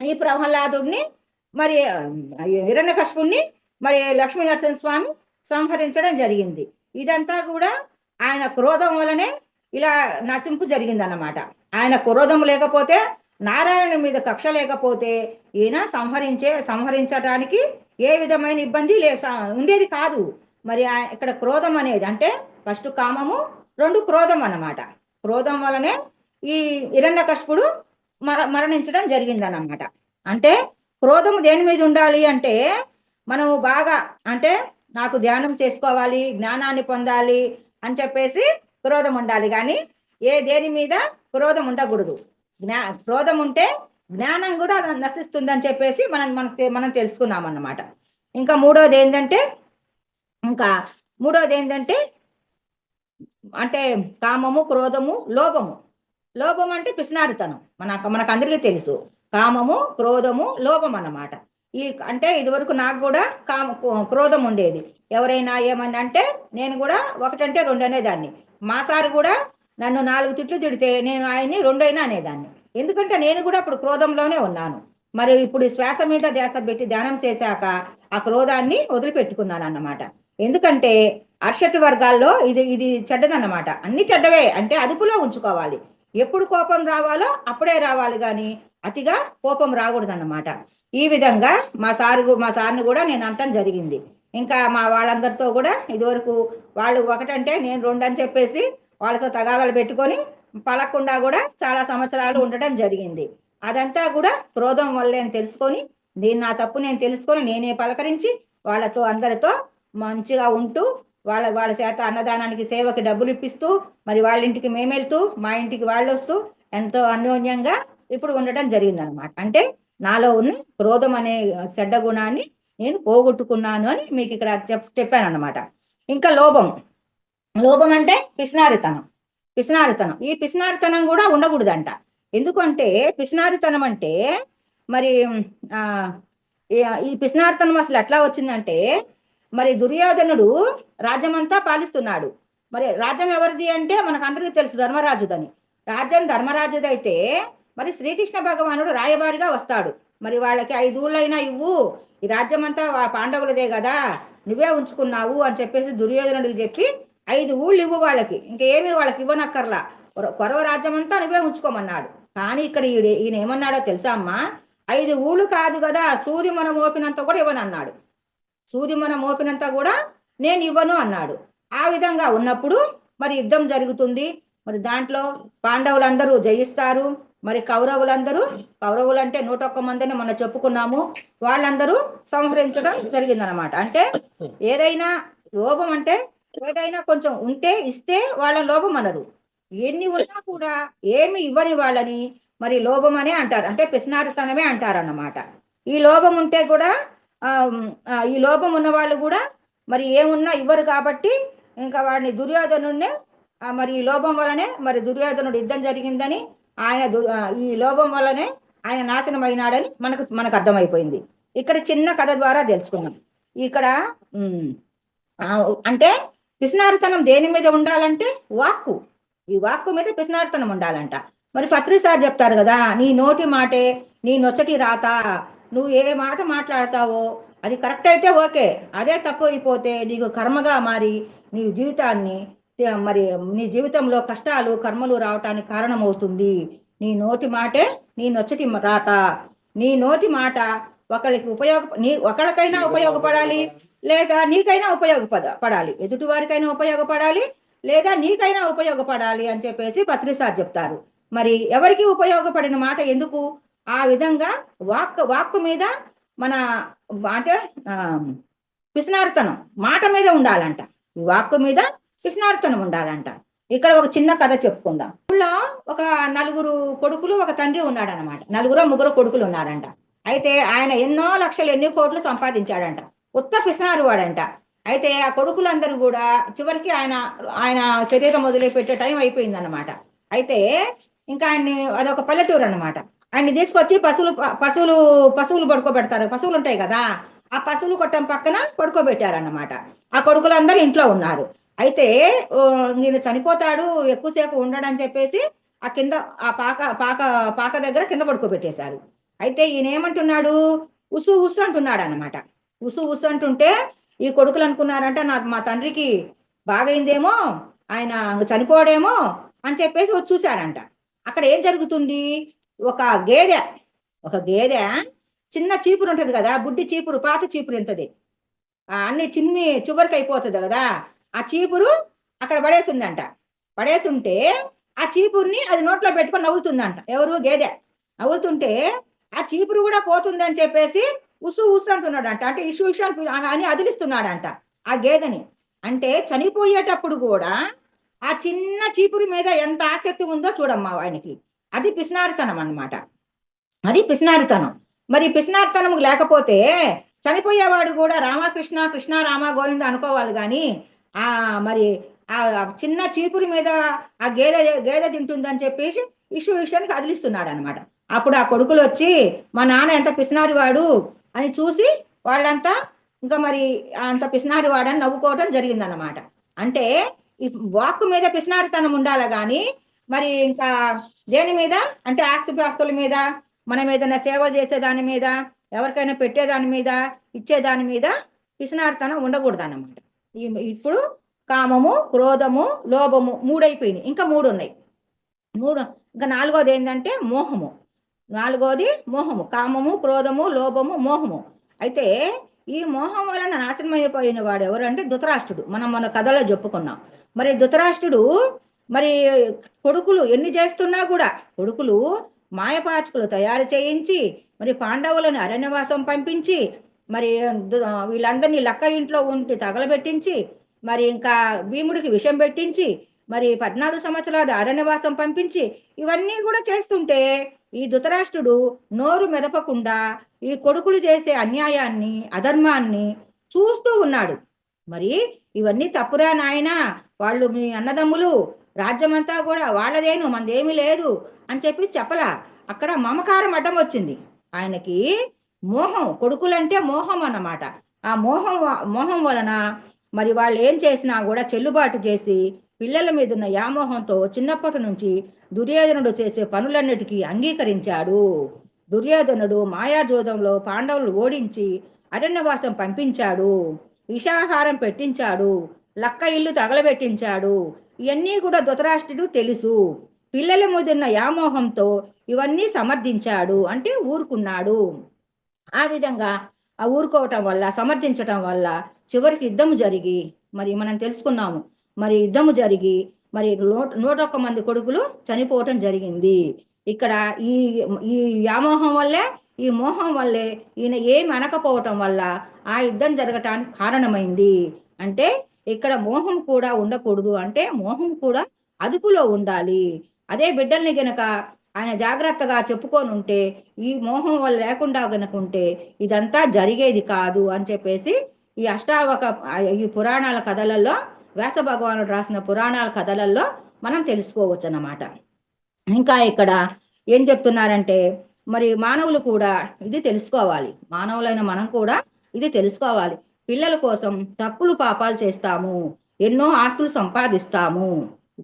ఈ ప్రహ్లాదుడిని మరి హిరణ్యకశిపుణ్ణి మరి లక్ష్మీనరసింహస్వామి సంహరించడం జరిగింది. ఇదంతా కూడా ఆయన క్రోధం వలనే ఇలా నచింపు జరిగిందన్నమాట. ఆయన క్రోధం లేకపోతే, నారాయణ మీద కక్ష లేకపోతే ఈయన సంహరించడానికి ఏ విధమైన ఇబ్బంది ఉండేది కాదు. మరి ఇక్కడ క్రోధం అనేది అంటే ఫస్ట్ కామము, 2 క్రోధం అన్నమాట. క్రోధం వలనే ఈ హిరణ్యకశిపుడు మరణించడం జరిగిందన్నమాట. అంటే క్రోధము దేని మీద ఉండాలి అంటే, మనము బాగా అంటే నాకు ధ్యానం చేసుకోవాలి, జ్ఞానాన్ని పొందాలి అని చెప్పేసి క్రోధం ఉండాలి, కానీ దేని మీద క్రోధం ఉండకూడదు. క్రోధం ఉంటే జ్ఞానం కూడా నశిస్తుందని చెప్పేసి మనం తెలుసుకున్నాం అన్నమాట. ఇంకా మూడోది ఏంటంటే అంటే కామము, క్రోధము, లోభము అంటే పిసినారితనం. మనకు అందరికీ తెలుసు. కామము, క్రోధము, లోభం అన్నమాట. అంటే ఇదివరకు నాకు కూడా క్రోధం ఉండేది. ఎవరైనా ఏమన్నా అంటే నేను కూడా 1 అంటే 2 అనేదాన్ని. మా సార్ కూడా నన్ను 4 తిట్లు తిడితే నేను ఆయన్ని 2 అయినా అనేదాన్ని. ఎందుకంటే నేను కూడా ఇప్పుడు క్రోధంలోనే ఉన్నాను. మరి ఇప్పుడు శ్వాస మీద ధ్యాస పెట్టి ధ్యానం చేశాక ఆ క్రోధాన్ని వదిలిపెట్టుకున్నాను అన్నమాట. ఎందుకంటే అర్షట్ వర్గాల్లో ఇది చెడ్డదన్నమాట. అన్ని చెడ్డవే, అంటే అదుపులో ఉంచుకోవాలి. ఎప్పుడు కోపం రావాలో అప్పుడే రావాలి, కానీ అతిగా కోపం రాకూడదన్నమాట. ఈ విధంగా మా సార్ని కూడా నేను అంటం జరిగింది. ఇంకా మా వాళ్ళందరితో కూడా ఇదివరకు వాళ్ళు 1 అంటే నేను 2 అని చెప్పేసి వాళ్ళతో తగాదాలు పెట్టుకొని పలకుండా కూడా చాలా సంవత్సరాలు ఉండటం జరిగింది. అదంతా కూడా క్రోధం వల్లే అని తెలుసుకొని, నా తప్పు నేను తెలుసుకొని నేనే పలకరించి వాళ్ళతో అందరితో మంచిగా ఉంటూ వాళ్ళ చేత అన్నదానానికి సేవకి డబ్బులు ఇప్పిస్తూ, మరి వాళ్ళ ఇంటికి మేము వెళ్తూ, మా ఇంటికి వాళ్ళు వస్తూ ఎంతో అన్యోన్యంగా ఇప్పుడు ఉండటం జరిగిందనమాట. అంటే నాలో ఉన్న క్రోధం అనే చెడ్డ గుణాన్ని నేను పోగొట్టుకున్నాను అని మీకు ఇక్కడ చెప్పాను అనమాట. ఇంకా లోభం అంటే పిసినారితనం. ఈ పిసినారితనం కూడా ఉండకూడదంట. ఎందుకంటే పిసినారితనం అంటే మరి ఈ పిసినారితనం అసలు ఎట్లా వచ్చిందంటే, మరి దుర్యోధనుడు రాజ్యమంతా పాలిస్తున్నాడు. మరి రాజ్యం ఎవరిది అంటే మనకు అందరికీ తెలుసు, ధర్మరాజుదని. రాజ్యం ధర్మరాజుదైతే మరి శ్రీకృష్ణ భగవానుడు రాయబారిగా వస్తాడు. మరి వాళ్ళకి 5 ఊళ్ళైనా ఇవ్వు, ఈ రాజ్యం అంతా పాండవులదే కదా, నువ్వే ఉంచుకున్నావు అని చెప్పేసి దుర్యోధనుడికి చెప్పి 5 ఊళ్ళు ఇవ్వు వాళ్ళకి, ఇంకేమీ వాళ్ళకి ఇవ్వనక్కర్లా, కొరవ రాజ్యం అంతా నువ్వే ఉంచుకోమన్నాడు. కానీ ఇక్కడ ఈయన ఏమన్నాడో తెలుసా అమ్మా? 5 ఊళ్ళు కాదు కదా, సూది మనం మోపినంత కూడా ఇవ్వనన్నాడు. సూది మనం మోపినంత కూడా నేను ఇవ్వను అన్నాడు. ఆ విధంగా ఉన్నప్పుడు మరి యుద్ధం జరుగుతుంది. మరి దాంట్లో పాండవులందరూ జయిస్తారు. మరి కౌరవులు అంటే 101 మందిని మనం చెప్పుకున్నాము, వాళ్ళందరూ సంహరించడం జరిగిందనమాట. అంటే ఏదైనా లోభం అంటే ఏదైనా కొంచెం ఉంటే ఇస్తే వాళ్ళ లోభం అనరు, ఎన్ని ఉన్నా కూడా ఏమి ఇవ్వని వాళ్ళని మరి లోభం అనే అంటారు, అంటే పిసినారితనమే అంటారన్నమాట. ఈ లోభం ఉంటే కూడా ఈ లోభం ఉన్న వాళ్ళు కూడా మరి ఏమున్నా ఇవ్వరు కాబట్టి ఇంకా వాడిని దుర్యోధనుడినే మరి ఈ లోభం వలనే మరి దుర్యోధనుడు యుద్ధం జరిగిందని ఆయన ఈ లోభం వల్లనే ఆయన నాశనం అయినాడని మనకు అర్థమైపోయింది. ఇక్కడ చిన్న కథ ద్వారా తెలుసుకున్నాం. ఇక్కడ అంటే పిసినారితనం దేని మీద ఉండాలంటే వాక్కు, ఈ వాక్కు మీద పిసినారితనం ఉండాలంట. మరి పత్రి సార్ చెప్తారు కదా, నీ నోటి మాటే నీ నొచ్చటి రాత, నువ్వు ఏ మాట మాట్లాడతావో అది కరెక్ట్ అయితే ఓకే, అదే తప్పు అయిపోతే నీకు కర్మగా మారి నీ జీవితాన్ని మరి నీ జీవితంలో కష్టాలు కర్మలు రావటానికి కారణమవుతుంది. నీ నోటి మాటే నీ నొచ్చటి రాత, నీ నోటి మాట ఒకళ్ళకైనా ఉపయోగపడాలి, లేదా నీకైనా ఉపయోగపడాలి, ఎదుటి వారికైనా ఉపయోగపడాలి, లేదా నీకైనా ఉపయోగపడాలి అని చెప్పేసి పత్రి సార్ చెప్తారు. మరి ఎవరికి ఉపయోగపడిన మాట ఎందుకు? ఆ విధంగా వాక్కు మీద మన అంటే పిసినారితనం మాట మీద ఉండాలంట, వాక్కు మీద పిసినారితనం ఉండాలంట. ఇక్కడ ఒక చిన్న కథ చెప్పుకుందాం. ఊళ్ళో ఒక 4 కొడుకులు ఒక తండ్రి ఉన్నాడనమాట. 4 కొడుకులు ఉన్నారంట. అయితే ఆయన ఎన్నో లక్షలు ఎన్ని కోట్లు సంపాదించాడంట, ఉత్త పిసినారు వాడంట. అయితే ఆ కొడుకులందరూ కూడా చివరికి ఆయన శరీరం వదిలిపెట్టే టైం అయిపోయిందన్నమాట. అయితే ఇంకా ఆయన్ని, అదొక పల్లెటూరు అనమాట, ఆయన్ని తీసుకొచ్చి పశువులు పడుకోబెడతారు, పశువులు ఉంటాయి కదా, ఆ పశువులు కొట్టం పక్కన పడుకోబెట్టారన్నమాట. ఆ కొడుకులందరూ ఇంట్లో ఉన్నారు. అయితే నేను చనిపోతాడు ఎక్కువసేపు ఉండడని చెప్పేసి ఆ కింద ఆ పాక దగ్గర కింద పడుకోబెట్టేశారు. అయితే ఈయన ఏమంటున్నాడు, ఉసు అంటున్నాడు అనమాట. ఉసు అంటుంటే ఈ కొడుకులు అనుకున్నారంట, మా తండ్రికి బాగైందేమో, ఆయన చనిపోవడేమో అని చెప్పేసి వచ్చి చూశారంట. అక్కడ ఏం జరుగుతుంది, ఒక గేదె చిన్న చీపురు ఉంటది కదా, బుడ్డి చీపురు, పాత చీపురు ఎంతది, అన్ని చిన్ని చివరికి అయిపోతుంది కదా, ఆ చీపురు అక్కడ పడేసిందంట. పడేస్తుంటే ఆ చీపుర్ని అది నోట్లో పెట్టుకొని నవ్వుతుందంట. ఎవరు? గేదె. నవ్వుతుంటే ఆ చీపురు కూడా పోతుందని చెప్పేసి ఉసు అంటున్నాడంట, అంటే ఇషు అని అదిలిస్తున్నాడంట ఆ గేదెని. అంటే చనిపోయేటప్పుడు కూడా ఆ చిన్న చీపురు మీద ఎంత ఆసక్తి ఉందో చూడమ్మా ఆయనకి. అది పిసినారితనం అన్నమాట, అది పిసినారితనం. మరి పిసినారితనం లేకపోతే చనిపోయేవాడు కూడా రామకృష్ణ కృష్ణ రామ గోవింద అనుకోవాలి కానీ మరి ఆ చిన్న చీపురి మీద ఆ గేదె తింటుందని చెప్పేసి ఇష్యూని కదిలిస్తున్నాడు అనమాట. అప్పుడు ఆ కొడుకులు వచ్చి మా నాన్న ఎంత పిసినారి వాడు అని చూసి వాళ్ళంతా ఇంకా మరి అంత పిసినారి వాడని నవ్వుకోవటం జరిగిందన్నమాట. అంటే ఈ వాక్కు మీద పిసినారితనం ఉండాలి కానీ మరి ఇంకా దేని మీద అంటే ఆస్తుల మీద, మనం ఏదైనా సేవ చేసే దాని మీద, ఎవరికైనా పెట్టేదాని మీద, ఇచ్చేదాని మీద పిసినారితనం ఉండకూడదు అన్నమాట. ఇప్పుడు కామము, క్రోధము, లోభము 3 అయిపోయినాయి, ఇంకా 3 ఉన్నాయి. ఇంకా 4వది ఏంటంటే మోహము. 4వది మోహము, కామము, క్రోధము, లోభము, మోహము. అయితే ఈ మోహం వలన నాశనం అయిపోయిన వాడు ఎవరంటే ధృతరాష్ట్రుడు. మన కథలో చెప్పుకున్నాం. మరి ధృతరాష్ట్రుడు మరి కొడుకులు ఎన్ని చేస్తున్నా కూడా కొడుకులు మాయపాచకులు తయారు చేయించి మరి పాండవులను అరణ్యవాసం పంపించి మరి వీళ్ళందరినీ లక్క ఇంట్లో ఉండి తగలబెట్టించి మరి ఇంకా భీముడికి విషం పెట్టించి మరి 14 సంవత్సరాలు అరణ్యవాసం పంపించి ఇవన్నీ కూడా చేస్తుంటే ఈ ధృతరాష్ట్రుడు నోరు మెదపకుండా ఈ కొడుకులు చేసే అన్యాయాన్ని, అధర్మాన్ని చూస్తూ ఉన్నాడు. మరి ఇవన్నీ తప్పురా నాయనా, వాళ్ళు మీ అన్నదమ్ములు, రాజ్యమంతా కూడా వాళ్ళదేను, మనదేమీ లేదు అని చెప్పి చెప్పలా. అక్కడ మమకారం అడ్డం వచ్చింది ఆయనకి. మోహం, కొడుకులంటే మోహం అన్నమాట. ఆ మోహం వలన మరి వాళ్ళు ఏం చేసినా కూడా చెల్లుబాటు చేసి పిల్లల మీద ఉన్న వ్యామోహంతో చిన్నప్పటి నుంచి దుర్యోధనుడు చేసే పనులన్నిటికీ అంగీకరించాడు. దుర్యోధనుడు మాయాజోదంలో పాండవులు ఓడించి అరణ్యవాసం పంపించాడు, విషాహారం పెట్టించాడు, లక్క ఇల్లు తగలబెట్టించాడు. ఇవన్నీ కూడా ధృతరాష్ట్రుడు తెలుసు. పిల్లల మీద ఉన్న వ్యామోహంతో ఇవన్నీ సమర్థించాడు, అంటే ఊరుకున్నాడు. ఆ విధంగా ఆ ఊరుకోవటం వల్ల, సమర్థించటం వల్ల చివరికి యుద్ధం జరిగి మరి మనం తెలుసుకున్నాము. మరి యుద్ధము జరిగి మరి 101 మంది కొడుకులు చనిపోవటం జరిగింది. ఇక్కడ ఈ ఈ వ్యామోహం వల్లే, ఈ మోహం వల్లే ఈయన ఏమి అనకపోవటం వల్ల ఆ యుద్ధం జరగటానికి కారణమైంది. అంటే ఇక్కడ మోహం కూడా ఉండకూడదు, అంటే మోహం కూడా అదుపులో ఉండాలి. అదే బిడ్డల్ని గనక ఆయన జాగ్రత్తగా చెప్పుకొని ఉంటే, ఈ మోహం వల్ల లేకుండా గనుకుంటే ఇదంతా జరిగేది కాదు అని చెప్పేసి ఈ ఈ పురాణాల కథలలో, వ్యాస భగవానుడు రాసిన పురాణాల కథలలో మనం తెలుసుకోవచ్చు అన్నమాట. ఇంకా ఇక్కడ ఏం చెప్తున్నారంటే, మరి మానవులు కూడా ఇది తెలుసుకోవాలి, మానవులైన మనం కూడా ఇది తెలుసుకోవాలి. పిల్లల కోసం తప్పులు పాపాలు చేస్తాము, ఎన్నో ఆస్తులు సంపాదిస్తాము,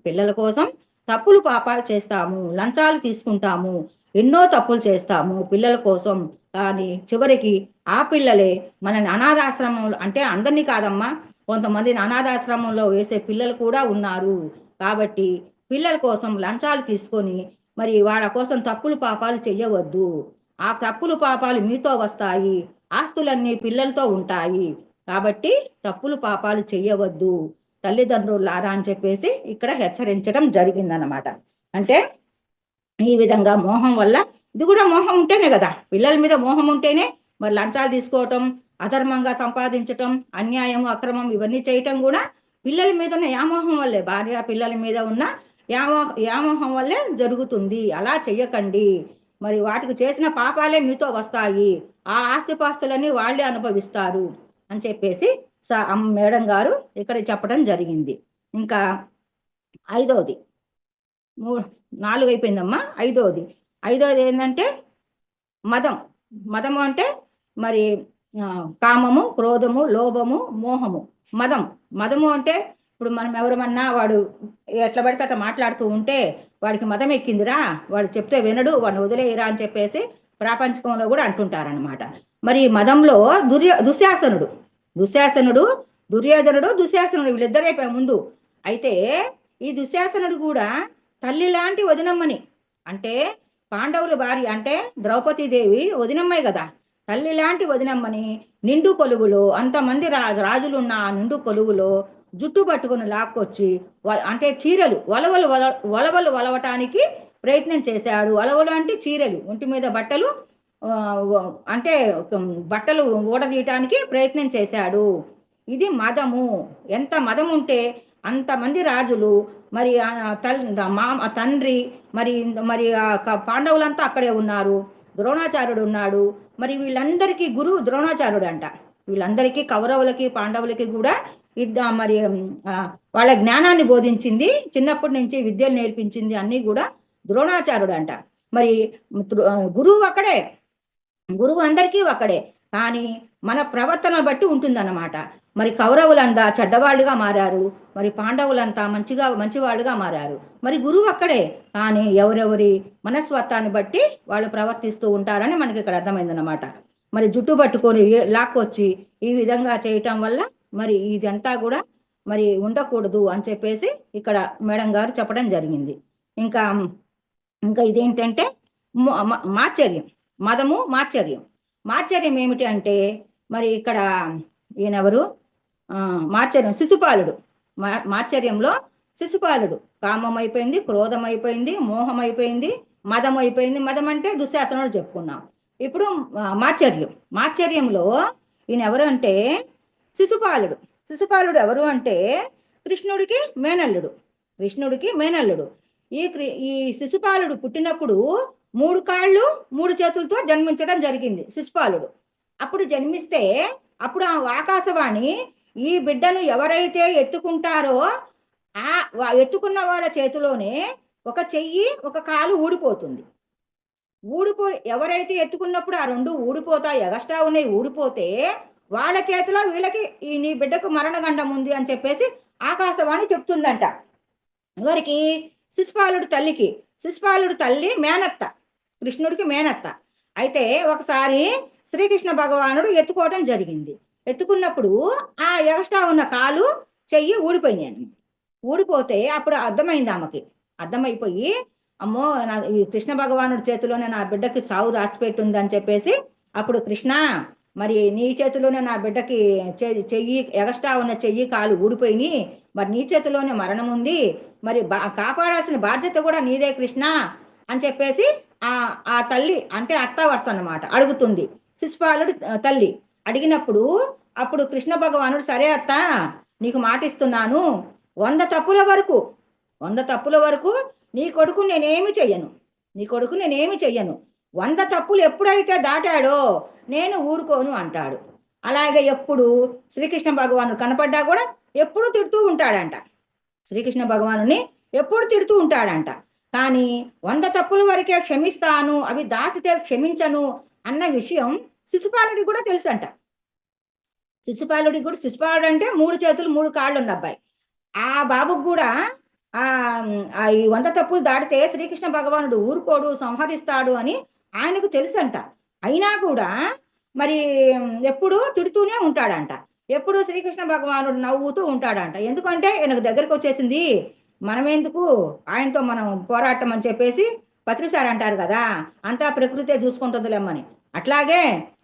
పిల్లల కోసం తప్పులు పాపాలు చేస్తాము, లంచాలు తీసుకుంటాము, ఎన్నో తప్పులు చేస్తాము పిల్లల కోసం. కానీ చివరికి ఆ పిల్లలే మన అనాథాశ్రమంలో, అంటే అందరినీ కాదమ్మా, కొంతమంది అనాథాశ్రమంలో వేసే పిల్లలు కూడా ఉన్నారు. కాబట్టి పిల్లల కోసం లంచాలు తీసుకొని మరి వాళ్ళ కోసం తప్పులు పాపాలు చెయ్యవద్దు. ఆ తప్పులు పాపాలు మీతో వస్తాయి, ఆస్తులన్నీ పిల్లలతో ఉంటాయి. కాబట్టి తప్పులు పాపాలు చెయ్యవద్దు తల్లిదండ్రులారా అని చెప్పేసి ఇక్కడ హెచ్చరించడం జరిగిందనమాట. అంటే ఈ విధంగా మోహం వల్ల, ఇది కూడా మోహం ఉంటేనే కదా, పిల్లల మీద మోహం ఉంటేనే మరి లంచాలు తీసుకోవటం, అధర్మంగా సంపాదించటం, అన్యాయం అక్రమం ఇవన్నీ చేయటం కూడా పిల్లల మీద ఉన్న వ్యామోహం వల్లే, భార్య పిల్లల మీద ఉన్న వ్యామోహం వల్లే జరుగుతుంది. అలా చెయ్యకండి, మరి వాటికి చేసిన పాపాలే మీతో వస్తాయి, ఆ ఆస్తిపాస్తులన్నీ వాళ్ళే అనుభవిస్తారు అని చెప్పేసి మేడం గారు ఇక్కడ చెప్పడం జరిగింది. ఇంకా 5వది, 4 అయిపోయిందమ్మా, 5వది ఏంటంటే మదం. మదము అంటే మరి కామము, క్రోధము, లోభము, మోహము. మదము అంటే ఇప్పుడు మనం ఎవరమన్నా వాడు ఎట్లా పడితే అట్లా మాట్లాడుతూ ఉంటే వాడికి మదం ఎక్కిందిరా, వాడు చెప్తే వినడు, వాడిని వదిలేయరా అని చెప్పేసి ప్రాపంచికంలో కూడా అంటుంటారనమాట. మరి మదంలో దుశ్శాసనుడు, దుర్యోధనుడు, దుశ్శాసనుడు వీళ్ళిద్దరే ముందు. అయితే ఈ దుశ్శాసనుడు కూడా తల్లి లాంటి వదినమ్మని, అంటే పాండవుల భార్య అంటే ద్రౌపదీదేవి వదినమ్మాయి కదా, తల్లి లాంటి వదినమ్మని నిండు కొలువులో, అంతమంది రాజులున్న ఆ నిండు కొలువులో జుట్టు పట్టుకుని లాక్కొచ్చి, అంటే చీరలు వలవలు వలవటానికి ప్రయత్నం చేశాడు. వలవలు అంటే చీరలు, ఒంటి మీద బట్టలు, అంటే బట్టలు ఊడదీయటానికి ప్రయత్నం చేశాడు. ఇది మదము. ఎంత మదం ఉంటే అంతమంది రాజులు, మరి తండ్రి, మరి పాండవులంతా అక్కడే ఉన్నారు, ద్రోణాచార్యుడు ఉన్నాడు. మరి వీళ్ళందరికీ గురువు ద్రోణాచార్యుడు అంట. వీళ్ళందరికీ కౌరవులకి పాండవులకి కూడా మరి వాళ్ళ జ్ఞానాన్ని బోధించింది, చిన్నప్పటి నుంచి విద్యలు నేర్పించింది అన్నీ కూడా ద్రోణాచార్యుడు అంట. మరి గురువు అక్కడే, గురువు అందరికీ ఒక్కడే, కానీ మన ప్రవర్తన బట్టి ఉంటుందన్నమాట. మరి కౌరవులంతా చెడ్డవాళ్ళుగా మారారు, మరి పాండవులంతా మంచివాళ్ళుగా మారారు. మరి గురువు అక్కడే, కానీ ఎవరెవరి మనస్వత్వాన్ని బట్టి వాళ్ళు ప్రవర్తిస్తూ ఉంటారని మనకి ఇక్కడ అర్థమైందన్నమాట. మరి జుట్టు పట్టుకొని లాక్కొచ్చి ఈ విధంగా చేయటం వల్ల మరి ఇదంతా కూడా మరి ఉండకూడదు అని చెప్పేసి ఇక్కడ మేడం గారు చెప్పడం జరిగింది. ఇంకా ఇదేంటంటే మాత్సర్యం, మదము మాత్సర్యం ఏమిటి అంటే, మరి ఇక్కడ ఈయనెవరు, మాత్సర్యం శిశుపాలుడు. మాత్సర్యంలో శిశుపాలుడు కామం అయిపోయింది, క్రోధం అయిపోయింది, మోహం అయిపోయింది, మదం అయిపోయింది. మదం అంటే దుశ్శాసనుడు చెప్పుకున్నాం. ఇప్పుడు మాత్సర్యంలో ఈయన ఎవరు అంటే శిశుపాలుడు ఎవరు అంటే కృష్ణుడికి మేనల్లుడు. ఈ శిశుపాలుడు పుట్టినప్పుడు 3 కాళ్ళు 3 చేతులతో జన్మించడం జరిగింది శిశుపాలుడు. అప్పుడు జన్మిస్తే అప్పుడు ఆ ఆకాశవాణి ఈ బిడ్డను ఎవరైతే ఎత్తుకుంటారో ఆ ఎత్తుకున్న వాళ్ళ చేతిలోనే ఒక చెయ్యి ఒక కాలు ఊడిపోతుంది. ఎవరైతే ఎత్తుకున్నప్పుడు ఆ 2 ఊడిపోతాయి, ఎగస్ట్రా ఉన్నాయి, ఊడిపోతే వాళ్ళ చేతిలో వీళ్ళకి నీ బిడ్డకు మరణగండం ఉంది అని చెప్పేసి ఆకాశవాణి చెప్తుందంట. ఎవరికి? శిశుపాలుడు తల్లి మేనత్త, కృష్ణుడికి మేనత్త. అయితే ఒకసారి శ్రీకృష్ణ భగవానుడు ఎత్తుకోవడం జరిగింది. ఎత్తుకున్నప్పుడు ఆ ఎగస్ట్రా ఉన్న కాలు చెయ్యి ఊడిపోయింది. ఊడిపోతే అప్పుడు అర్థమైపోయి అమ్మో, ఈ కృష్ణ భగవానుడి చేతిలోనే నా బిడ్డకి చావు రాసిపెట్టుంది అని చెప్పేసి అప్పుడు కృష్ణ మరి నీ చేతిలోనే నా బిడ్డకి చెయ్యి ఎగస్ట్రా ఉన్న చెయ్యి కాలు ఊడిపోయినాయి, మరి నీ చేతిలోనే మరణం ఉంది, మరి కాపాడాల్సిన బాధ్యత కూడా నీదే కృష్ణ అని చెప్పేసి ఆ ఆ తల్లి అంటే అత్త వరుస అన్నమాట అడుగుతుంది. శిశుపాలుడు తల్లి అడిగినప్పుడు అప్పుడు కృష్ణ భగవానుడు సరే అత్త నీకు మాటిస్తున్నాను, 100 తప్పుల వరకు 100 తప్పుల వరకు నీ కొడుకు నేనేమి చెయ్యను, నీ కొడుకు నేనేమి చెయ్యను, 100 తప్పులు ఎప్పుడైతే దాటాడో నేను ఊరుకోను అంటాడు. అలాగే ఎప్పుడు శ్రీకృష్ణ భగవానుడు కనపడ్డా కూడా ఎప్పుడు తిడుతూ ఉంటాడంట, శ్రీకృష్ణ భగవానుని ఎప్పుడు తిడుతూ ఉంటాడంట. కానీ 100 తప్పుల వరకే క్షమిస్తాను, అవి దాటితే క్షమించను అన్న విషయం శిశుపాలుడికి కూడా తెలుసంట. శిశుపాలుడు అంటే 3 చేతులు 3 కాళ్ళు ఉన్న అబ్బాయి. ఆ బాబుకు కూడా ఆ ఈ 100 తప్పులు దాటితే శ్రీకృష్ణ భగవానుడు ఊరుకోడు, సంహరిస్తాడు అని ఆయనకు తెలుసంట. అయినా కూడా మరి ఎప్పుడు తిడుతూనే ఉంటాడంట, ఎప్పుడు శ్రీకృష్ణ భగవానుడు నవ్వుతూ ఉంటాడంట. ఎందుకంటే ఈయనకు దగ్గరకు వచ్చేసింది, మనమెందుకు ఆయనతో మనం పోరాటం అని చెప్పేసి పత్రిసారి అంటారు కదా, అంతా ప్రకృతే చూసుకుంటుందిలేమని. అట్లాగే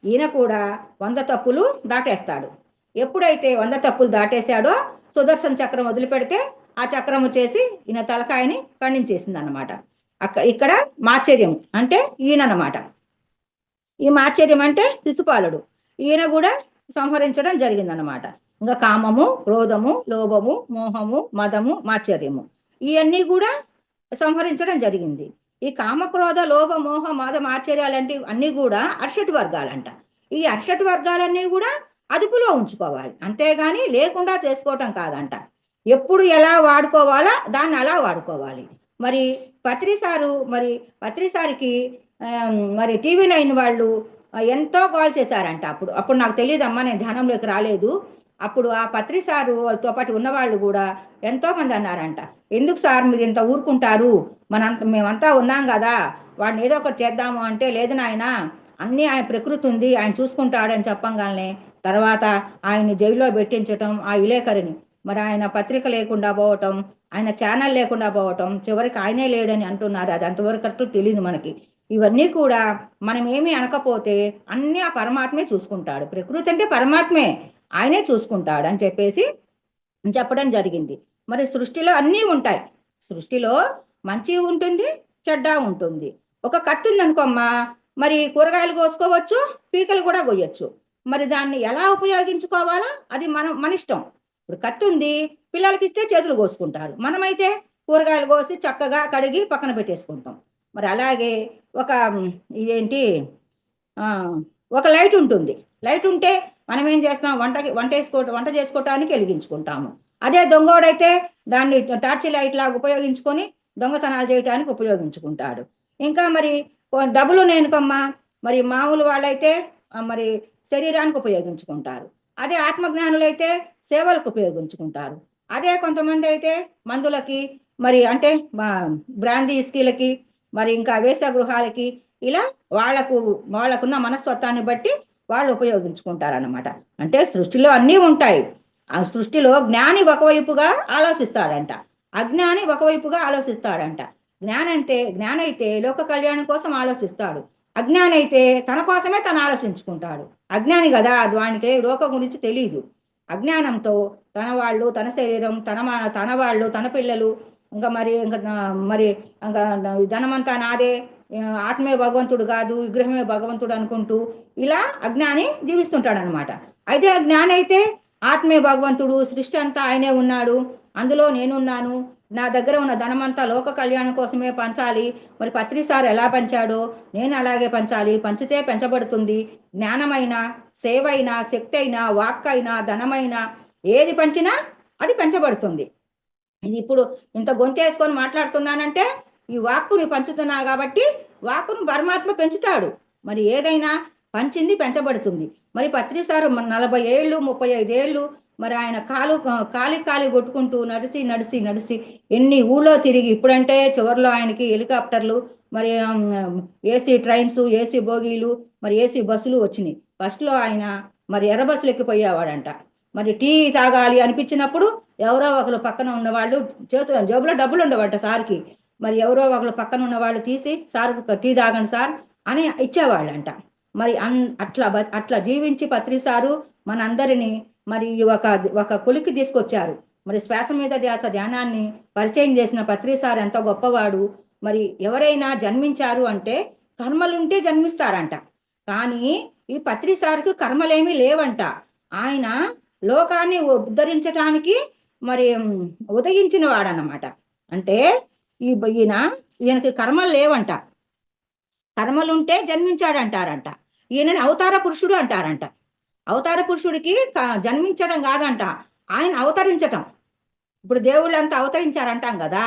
ఈయన కూడా 100 తప్పులు దాటేస్తాడు. ఎప్పుడైతే 100 తప్పులు దాటేశాడో సుదర్శన చక్రం వదిలిపెడితే ఆ చక్రం వచ్చేసి ఈయన తలకాయని ఖండించేసింది అనమాట. ఇక్కడ మాత్సర్యం అంటే ఈయనన్నమాట. ఈ మాత్సర్యం అంటే శిశుపాలుడు, ఈయన కూడా సంహరించడం జరిగిందనమాట. ఇంకా కామము, క్రోధము, లోభము, మోహము, మదము, మాత్సర్యము ఇవన్నీ కూడా సంహరించడం జరిగింది. ఈ కామక్రోధ లోభ మోహ మద మాత్సర్యాలంటే అన్నీ కూడా అర్షట్ వర్గాలంట. ఈ అర్షట్ వర్గాలన్నీ కూడా అదుపులో ఉంచుకోవాలి, అంతేగాని లేకుండా చేసుకోవటం కాదంట. ఎప్పుడు ఎలా వాడుకోవాలా దాన్ని అలా వాడుకోవాలి. మరి పత్రిసారికి మరి TV9 వాళ్ళు ఎంతో కాల్ చేశారంట. అప్పుడు నాకు తెలియదమ్మా, నేను ధ్యానంలోకి రాలేదు. అప్పుడు ఆ పత్రిసారు వాళ్ళతో పాటు ఉన్నవాళ్ళు కూడా ఎంతో మంది అన్నారంట, ఎందుకు సార్ మీరు ఇంత ఊరుకుంటారు, మేమంతా ఉన్నాం కదా, వాడిని ఏదో ఒకటి చేద్దాము అంటే, లేదు నాయన అన్నీ ఆయన ప్రకృతి ఉంది, ఆయన చూసుకుంటాడని చెప్పంగానే తర్వాత ఆయన్ని జైల్లో పెట్టించటం, ఆ ఇలేకరిని మరి ఆయన పత్రిక లేకుండా పోవటం, ఆయన ఛానల్ లేకుండా పోవటం, చివరికి ఆయనే లేడని అంటున్నారు. అది అంతవరకు కరెక్ట్ తెలియదు మనకి. ఇవన్నీ కూడా మనం ఏమీ అనకపోతే అన్నీ ఆ పరమాత్మే చూసుకుంటాడు, ప్రకృతి అంటే పరమాత్మే, ఆయనే చూసుకుంటాడు అని చెప్పేసి చెప్పడం జరిగింది. మరి సృష్టిలో అన్నీ ఉంటాయి, సృష్టిలో మంచి ఉంటుంది, చెడ్డ ఉంటుంది. ఒక కత్తి ఉంది అనుకోమ్మా, మరి కూరగాయలు కోసుకోవచ్చు, పీకలు కూడా కొయ్యొచ్చు. మరి దాన్ని ఎలా ఉపయోగించుకోవాలా అది మన ఇష్టం. ఇప్పుడు కత్తి ఉంది, పిల్లలకి ఇస్తే చేతులు కోసుకుంటారు, మనమైతే కూరగాయలు కోసి చక్కగా కడిగి పక్కన పెట్టేసుకుంటాం. మరి అలాగే ఒక ఇదేంటి ఒక లైట్ ఉంటుంది, లైట్ ఉంటే మనం ఏం చేస్తాం, వంట చేసుకోవటానికి వెలిగించుకుంటాము. అదే దొంగోడైతే దాన్ని టార్చ్ లైట్ లాగా ఉపయోగించుకొని దొంగతనాలు చేయడానికి ఉపయోగించుకుంటాడు. ఇంకా మరి డబ్బులు నేనుకమ్మా, మరి మామూలు వాళ్ళైతే మరి శరీరానికి ఉపయోగించుకుంటారు. అదే ఆత్మజ్ఞానులైతే సేవలకు ఉపయోగించుకుంటారు. అదే కొంతమంది అయితే మందులకి, మరి అంటే బ్రాందీ ఇస్కీలకి, మరి ఇంకా వేశ్యాగృహాలకి, ఇలా వాళ్ళకున్న మనస్తత్వాన్ని బట్టి వాళ్ళు ఉపయోగించుకుంటారన్నమాట. అంటే సృష్టిలో అన్నీ ఉంటాయి. ఆ సృష్టిలో జ్ఞాని ఒకవైపుగా ఆలోచిస్తాడంట, అజ్ఞాని ఒకవైపుగా ఆలోచిస్తాడంట. జ్ఞానైతే లోక కళ్యాణం కోసం ఆలోచిస్తాడు, అజ్ఞాని అయితే తన కోసమే తను ఆలోచించుకుంటాడు. అజ్ఞాని కదా, వానికి లోకం గురించి తెలియదు. అజ్ఞానంతో తన వాళ్ళు, తన శరీరం, తన వాళ్ళు, తన పిల్లలు, ఇంకా ధనమంతా నాదే, ఆత్మే భగవంతుడు కాదు, విగ్రహమే భగవంతుడు అనుకుంటూ ఇలా అజ్ఞాని జీవిస్తుంటాడు అనమాట. అయితే అజ్ఞాని అయితే ఆత్మే భగవంతుడు, సృష్టి అంతా ఆయనే ఉన్నాడు, అందులో నేనున్నాను, నా దగ్గర ఉన్న ధనమంతా లోక కళ్యాణం కోసమే పంచాలి, మరి పత్రిసారు ఎలా పంచాడో నేను అలాగే పంచాలి, పంచితే పెంచబడుతుంది. జ్ఞానమైనా, సేవైనా, శక్తి అయినా, వాక్కైనా, ధనమైనా ఏది పంచినా అది పెంచబడుతుంది. ఇది ఇప్పుడు ఇంత గొంతేసుకొని మాట్లాడుతున్నానంటే ఈ వాక్కుని పంచుతున్నా కాబట్టి వాక్కును పరమాత్మ పెంచుతాడు. మరి ఏదైనా పంచింది పెంచబడుతుంది. మరి పత్రిసారు 40 ఏళ్ళు 35 ఏళ్ళు మరి ఆయన కాలి కొట్టుకుంటూ నడిచి ఎన్ని ఊళ్ళో తిరిగి, ఇప్పుడంటే చివరిలో ఆయనకి హెలికాప్టర్లు, మరి ఏసీ ట్రైన్స్, ఏసీ బోగీలు, మరి ఏసీ బస్సులు వచ్చినాయి. ఫస్ట్లో ఆయన మరి ఎర్ర బస్సులు ఎక్కిపోయేవాడంట. మరి టీ తాగాలి అనిపించినప్పుడు ఎవరో ఒకరు పక్కన ఉన్నవాళ్ళు జేబులో డబ్బులు ఉండవట సార్కి, మరి ఎవరో ఒకరు పక్కన ఉన్న వాళ్ళు తీసి సార్ టీ తాగండి సార్ అని ఇచ్చేవాళ్ళంట. మరి అట్లా జీవించి పత్రిసారు మనందరినీ మరి ఒక కొలికి తీసుకొచ్చారు. మరి శ్వాస మీద ధ్యాస ధ్యానాన్ని పరిచయం చేసిన పత్రిసారు ఎంత గొప్పవాడు. మరి ఎవరైనా జన్మించారు అంటే కర్మలుంటే జన్మిస్తారంట. కానీ ఈ పత్రిసారికి కర్మలేమీ లేవంట. ఆయన లోకాన్ని ఉద్ధరించడానికి మరి ఉదయించిన వాడనమాట. అంటే ఈయనకి కర్మలు లేవంట. కర్మలుంటే జన్మించాడంటారంట. ఈయనని అవతార పురుషుడు అంటారంట. అవతార పురుషుడికి జన్మించడం కాదంట, ఆయన అవతరించటం. ఇప్పుడు దేవుళ్ళంతా అవతరించారంటాం కదా,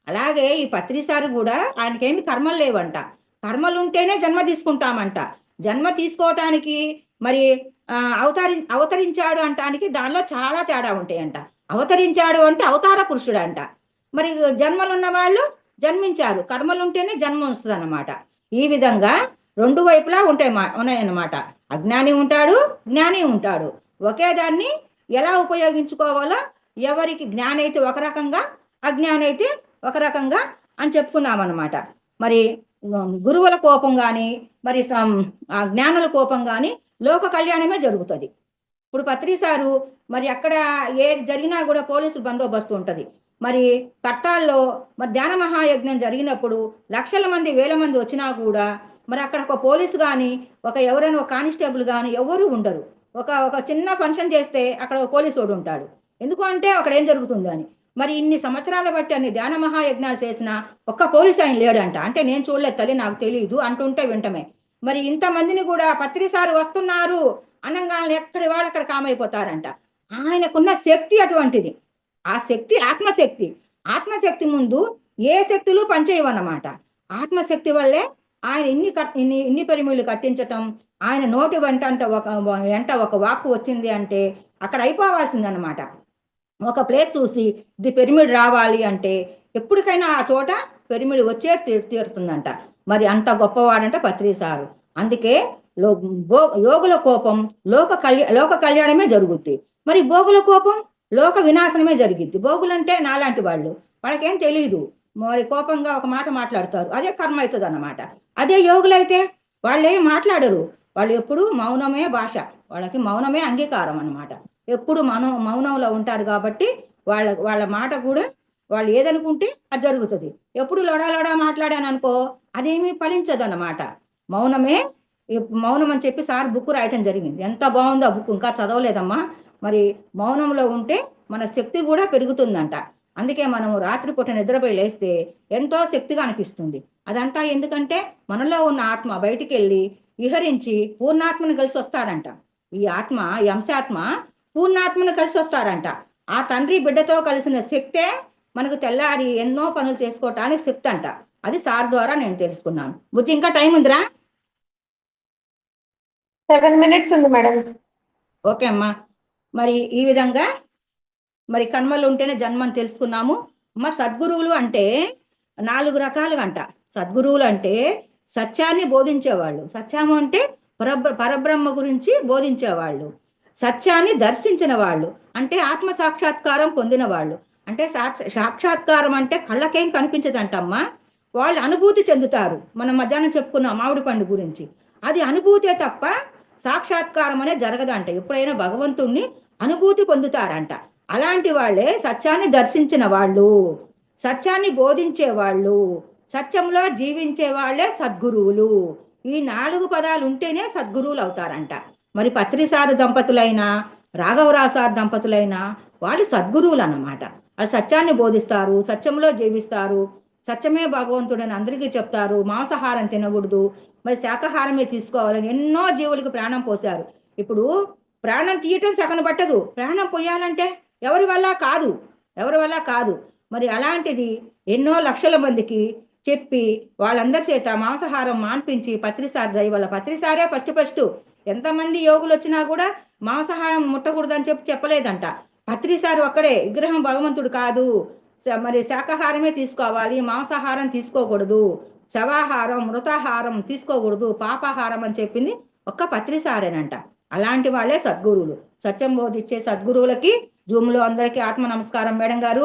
అలాగే ఈ పత్రిసారు కూడా ఆయనకేమి కర్మలు లేవంట. కర్మలుంటేనే జన్మ తీసుకుంటామంట. జన్మ తీసుకోవటానికి మరి అవతరించాడు అంటానికి దానిలో చాలా తేడా ఉంటాయంట. అవతరించాడు అంటే అవతార పురుషుడు అంట. మరి జన్మలున్న వాళ్ళు జన్మించారు, కర్మలుంటేనే జన్మ వస్తుంది అన్నమాట. ఈ విధంగా రెండు వైపులా ఉన్నాయన్నమాట. అజ్ఞాని ఉంటాడు, జ్ఞాని ఉంటాడు. ఒకే దాన్ని ఎలా ఉపయోగించుకోవాలో, ఎవరికి జ్ఞాని అయితే ఒక రకంగా, అజ్ఞాని అయితే ఒక రకంగా అని చెప్పుకున్నాం అన్నమాట. మరి గురువుల కోపం కానీ, మరి జ్ఞానుల కోపం కానీ లోక కళ్యాణమే జరుగుతుంది. ఇప్పుడు పత్రిసారు మరి అక్కడ ఏది జరిగినా కూడా పోలీసులు బందోబస్తు ఉంటుంది. మరి కట్టాల్లో మరి ధ్యాన మహాయజ్ఞం జరిగినప్పుడు లక్షల మంది, వేల మంది వచ్చినా కూడా మరి అక్కడ ఒక పోలీసు కానీ, ఎవరైనా ఒక కానిస్టేబుల్ కానీ ఎవరు ఉండరు. ఒక చిన్న ఫంక్షన్ చేస్తే అక్కడ ఒక పోలీసు వాడు ఉంటాడు. ఎందుకు అంటే అక్కడ ఏం జరుగుతుంది అని. మరి ఇన్ని సంవత్సరాల బట్టి అన్ని ధ్యాన మహాయజ్ఞాలు చేసిన ఒక్క పోలీసు ఆయన లేడంట. అంటే నేను చూడలేదు తల్లి, నాకు తెలియదు అంటుంటే వింటమే. మరి ఇంతమందిని కూడా పత్రిసారు వస్తున్నారు అనగానే ఎక్కడి వాళ్ళు అక్కడ కామైపోతారంట. ఆయనకున్న శక్తి అటువంటిది. ఆ శక్తి ఆత్మశక్తి. ఆత్మశక్తి ముందు ఏ శక్తులు పనిచేయవన్నమాట. ఆత్మశక్తి వల్లే ఆయన ఇన్ని పరిమిళ్ళు కట్టించటం. ఆయన నోటి వెంట ఒక వాక్కు వచ్చింది అంటే అక్కడ అయిపోవాల్సిందనమాట. ఒక ప్లేస్ చూసి ఇది పిరమిడ్ రావాలి అంటే ఎప్పటికైనా ఆ చోట పిరమిడ్ వచ్చే తీరుతుందంట. మరి అంత గొప్పవాడంట పత్రిసారు. అందుకే యోగుల కోపం లోక కళ్యాణమే జరుగుద్ది. మరి భోగుల కోపం లోక వినాశనమే జరిగిద్ది. భోగులంటే నాలాంటి వాళ్ళు, వాళ్ళకేం తెలియదు. మరి కోపంగా ఒక మాట మాట్లాడతారు, అదే కర్మ అవుతుంది అన్నమాట. అదే యోగులైతే వాళ్ళు ఏం మాట్లాడరు. వాళ్ళు ఎప్పుడు మౌనమే భాష, వాళ్ళకి మౌనమే అంగీకారం అన్నమాట. ఎప్పుడు మౌనంలో ఉంటారు కాబట్టి వాళ్ళ మాట కూడా వాళ్ళు ఏదనుకుంటే అది జరుగుతుంది. ఎప్పుడు లొడా మాట్లాడాను అనుకో అదేమీ ఫలించదు అన్నమాట. మౌనం అని చెప్పి సార్ బుక్ రాయటం జరిగింది. ఎంత బాగుందో ఆ బుక్, ఇంకా చదవలేదమ్మా. మరి మౌనంలో ఉంటే మన శక్తి కూడా పెరుగుతుందంట. అందుకే మనం రాత్రిపూట నిద్రపోయి లేస్తే ఎంతో శక్తిగా అనిపిస్తుంది. అదంతా ఎందుకంటే మనలో ఉన్న ఆత్మ బయటికి వెళ్ళి విహరించి పూర్ణాత్మను కలిసి వస్తారంట. ఈ అంశాత్మ పూర్ణాత్మను కలిసి వస్తారంట. ఆ తండ్రి బిడ్డతో కలిసిన శక్తే మనకు తెల్లారి ఎన్నో పనులు చేసుకోవటానికి శక్తి అంట. అది సార్ ద్వారా నేను తెలుసుకున్నాను. బుజ్జి ఇంకా టైం ఉందిరా? 7 minutes ఉంది మేడం. ఓకే అమ్మా. మరి ఈ విధంగా మరి కర్మలు ఉంటేనే జన్మని తెలుసుకున్నాము. అమ్మ సద్గురువులు అంటే 4 రకాలుగా అంట. సద్గురువులు అంటే సత్యాన్ని బోధించేవాళ్ళు. సత్యము అంటే పరబ్రహ్మ గురించి బోధించేవాళ్ళు. సత్యాన్ని దర్శించిన వాళ్ళు అంటే ఆత్మ సాక్షాత్కారం పొందిన వాళ్ళు. అంటే సాక్షాత్కారం అంటే కళ్ళకేం కనిపించదంటమ్మా, వాళ్ళు అనుభూతి చెందుతారు. మనం మధ్యాహ్నం చెప్పుకున్నాం మామిడి పండు గురించి. అది అనుభూతే తప్ప సాక్షాత్కారం అనే జరగదంట. ఎప్పుడైనా భగవంతుణ్ణి అనుభూతి పొందుతారంట. అలాంటి వాళ్ళే సత్యాన్ని దర్శించిన వాళ్ళు, సత్యాన్ని బోధించే వాళ్ళు, సత్యంలో జీవించే వాళ్ళే సద్గురువులు. ఈ 4 పదాలు ఉంటేనే సద్గురువులు అవుతారంట. మరి పత్రిసారు దంపతులైనా రాఘవరాసారు దంపతులైనా వాళ్ళు సద్గురువులు అన్నమాట. వాళ్ళు సత్యాన్ని బోధిస్తారు, సత్యంలో జీవిస్తారు, సత్యమే భగవంతుడని అందరికీ చెప్తారు. మాంసాహారం తినకూడదు, మరి శాకాహారమే తీసుకోవాలని ఎన్నో జీవులకు ప్రాణం పోశారు. ఇప్పుడు ప్రాణం తీయటం సగం పట్టదు, ప్రాణం పోయాలంటే ఎవరి వల్ల కాదు. మరి అలాంటిది ఎన్నో లక్షల మందికి చెప్పి వాళ్ళందరి చేత మాంసాహారం మాన్పించి పత్రిసారి దయవల్ల పత్రిసారే ఫస్ట్ ఎంతమంది యోగులు వచ్చినా కూడా మాంసాహారం ముట్టకూడదని చెప్పలేదంట. పత్రిసారి ఒక్కడే, విగ్రహం భగవంతుడు కాదు, మరి శాకాహారమే తీసుకోవాలి, మాంసాహారం తీసుకోకూడదు, శవాహారం మృతాహారం తీసుకోకూడదు, పాపాహారం అని చెప్పింది ఒక్క పత్రిసారేనంట. అలాంటి వాళ్ళే సద్గురువులు. సత్యం బోధించే సద్గురువులకి జూమ్లో అందరికీ ఆత్మ నమస్కారం మేడం గారు.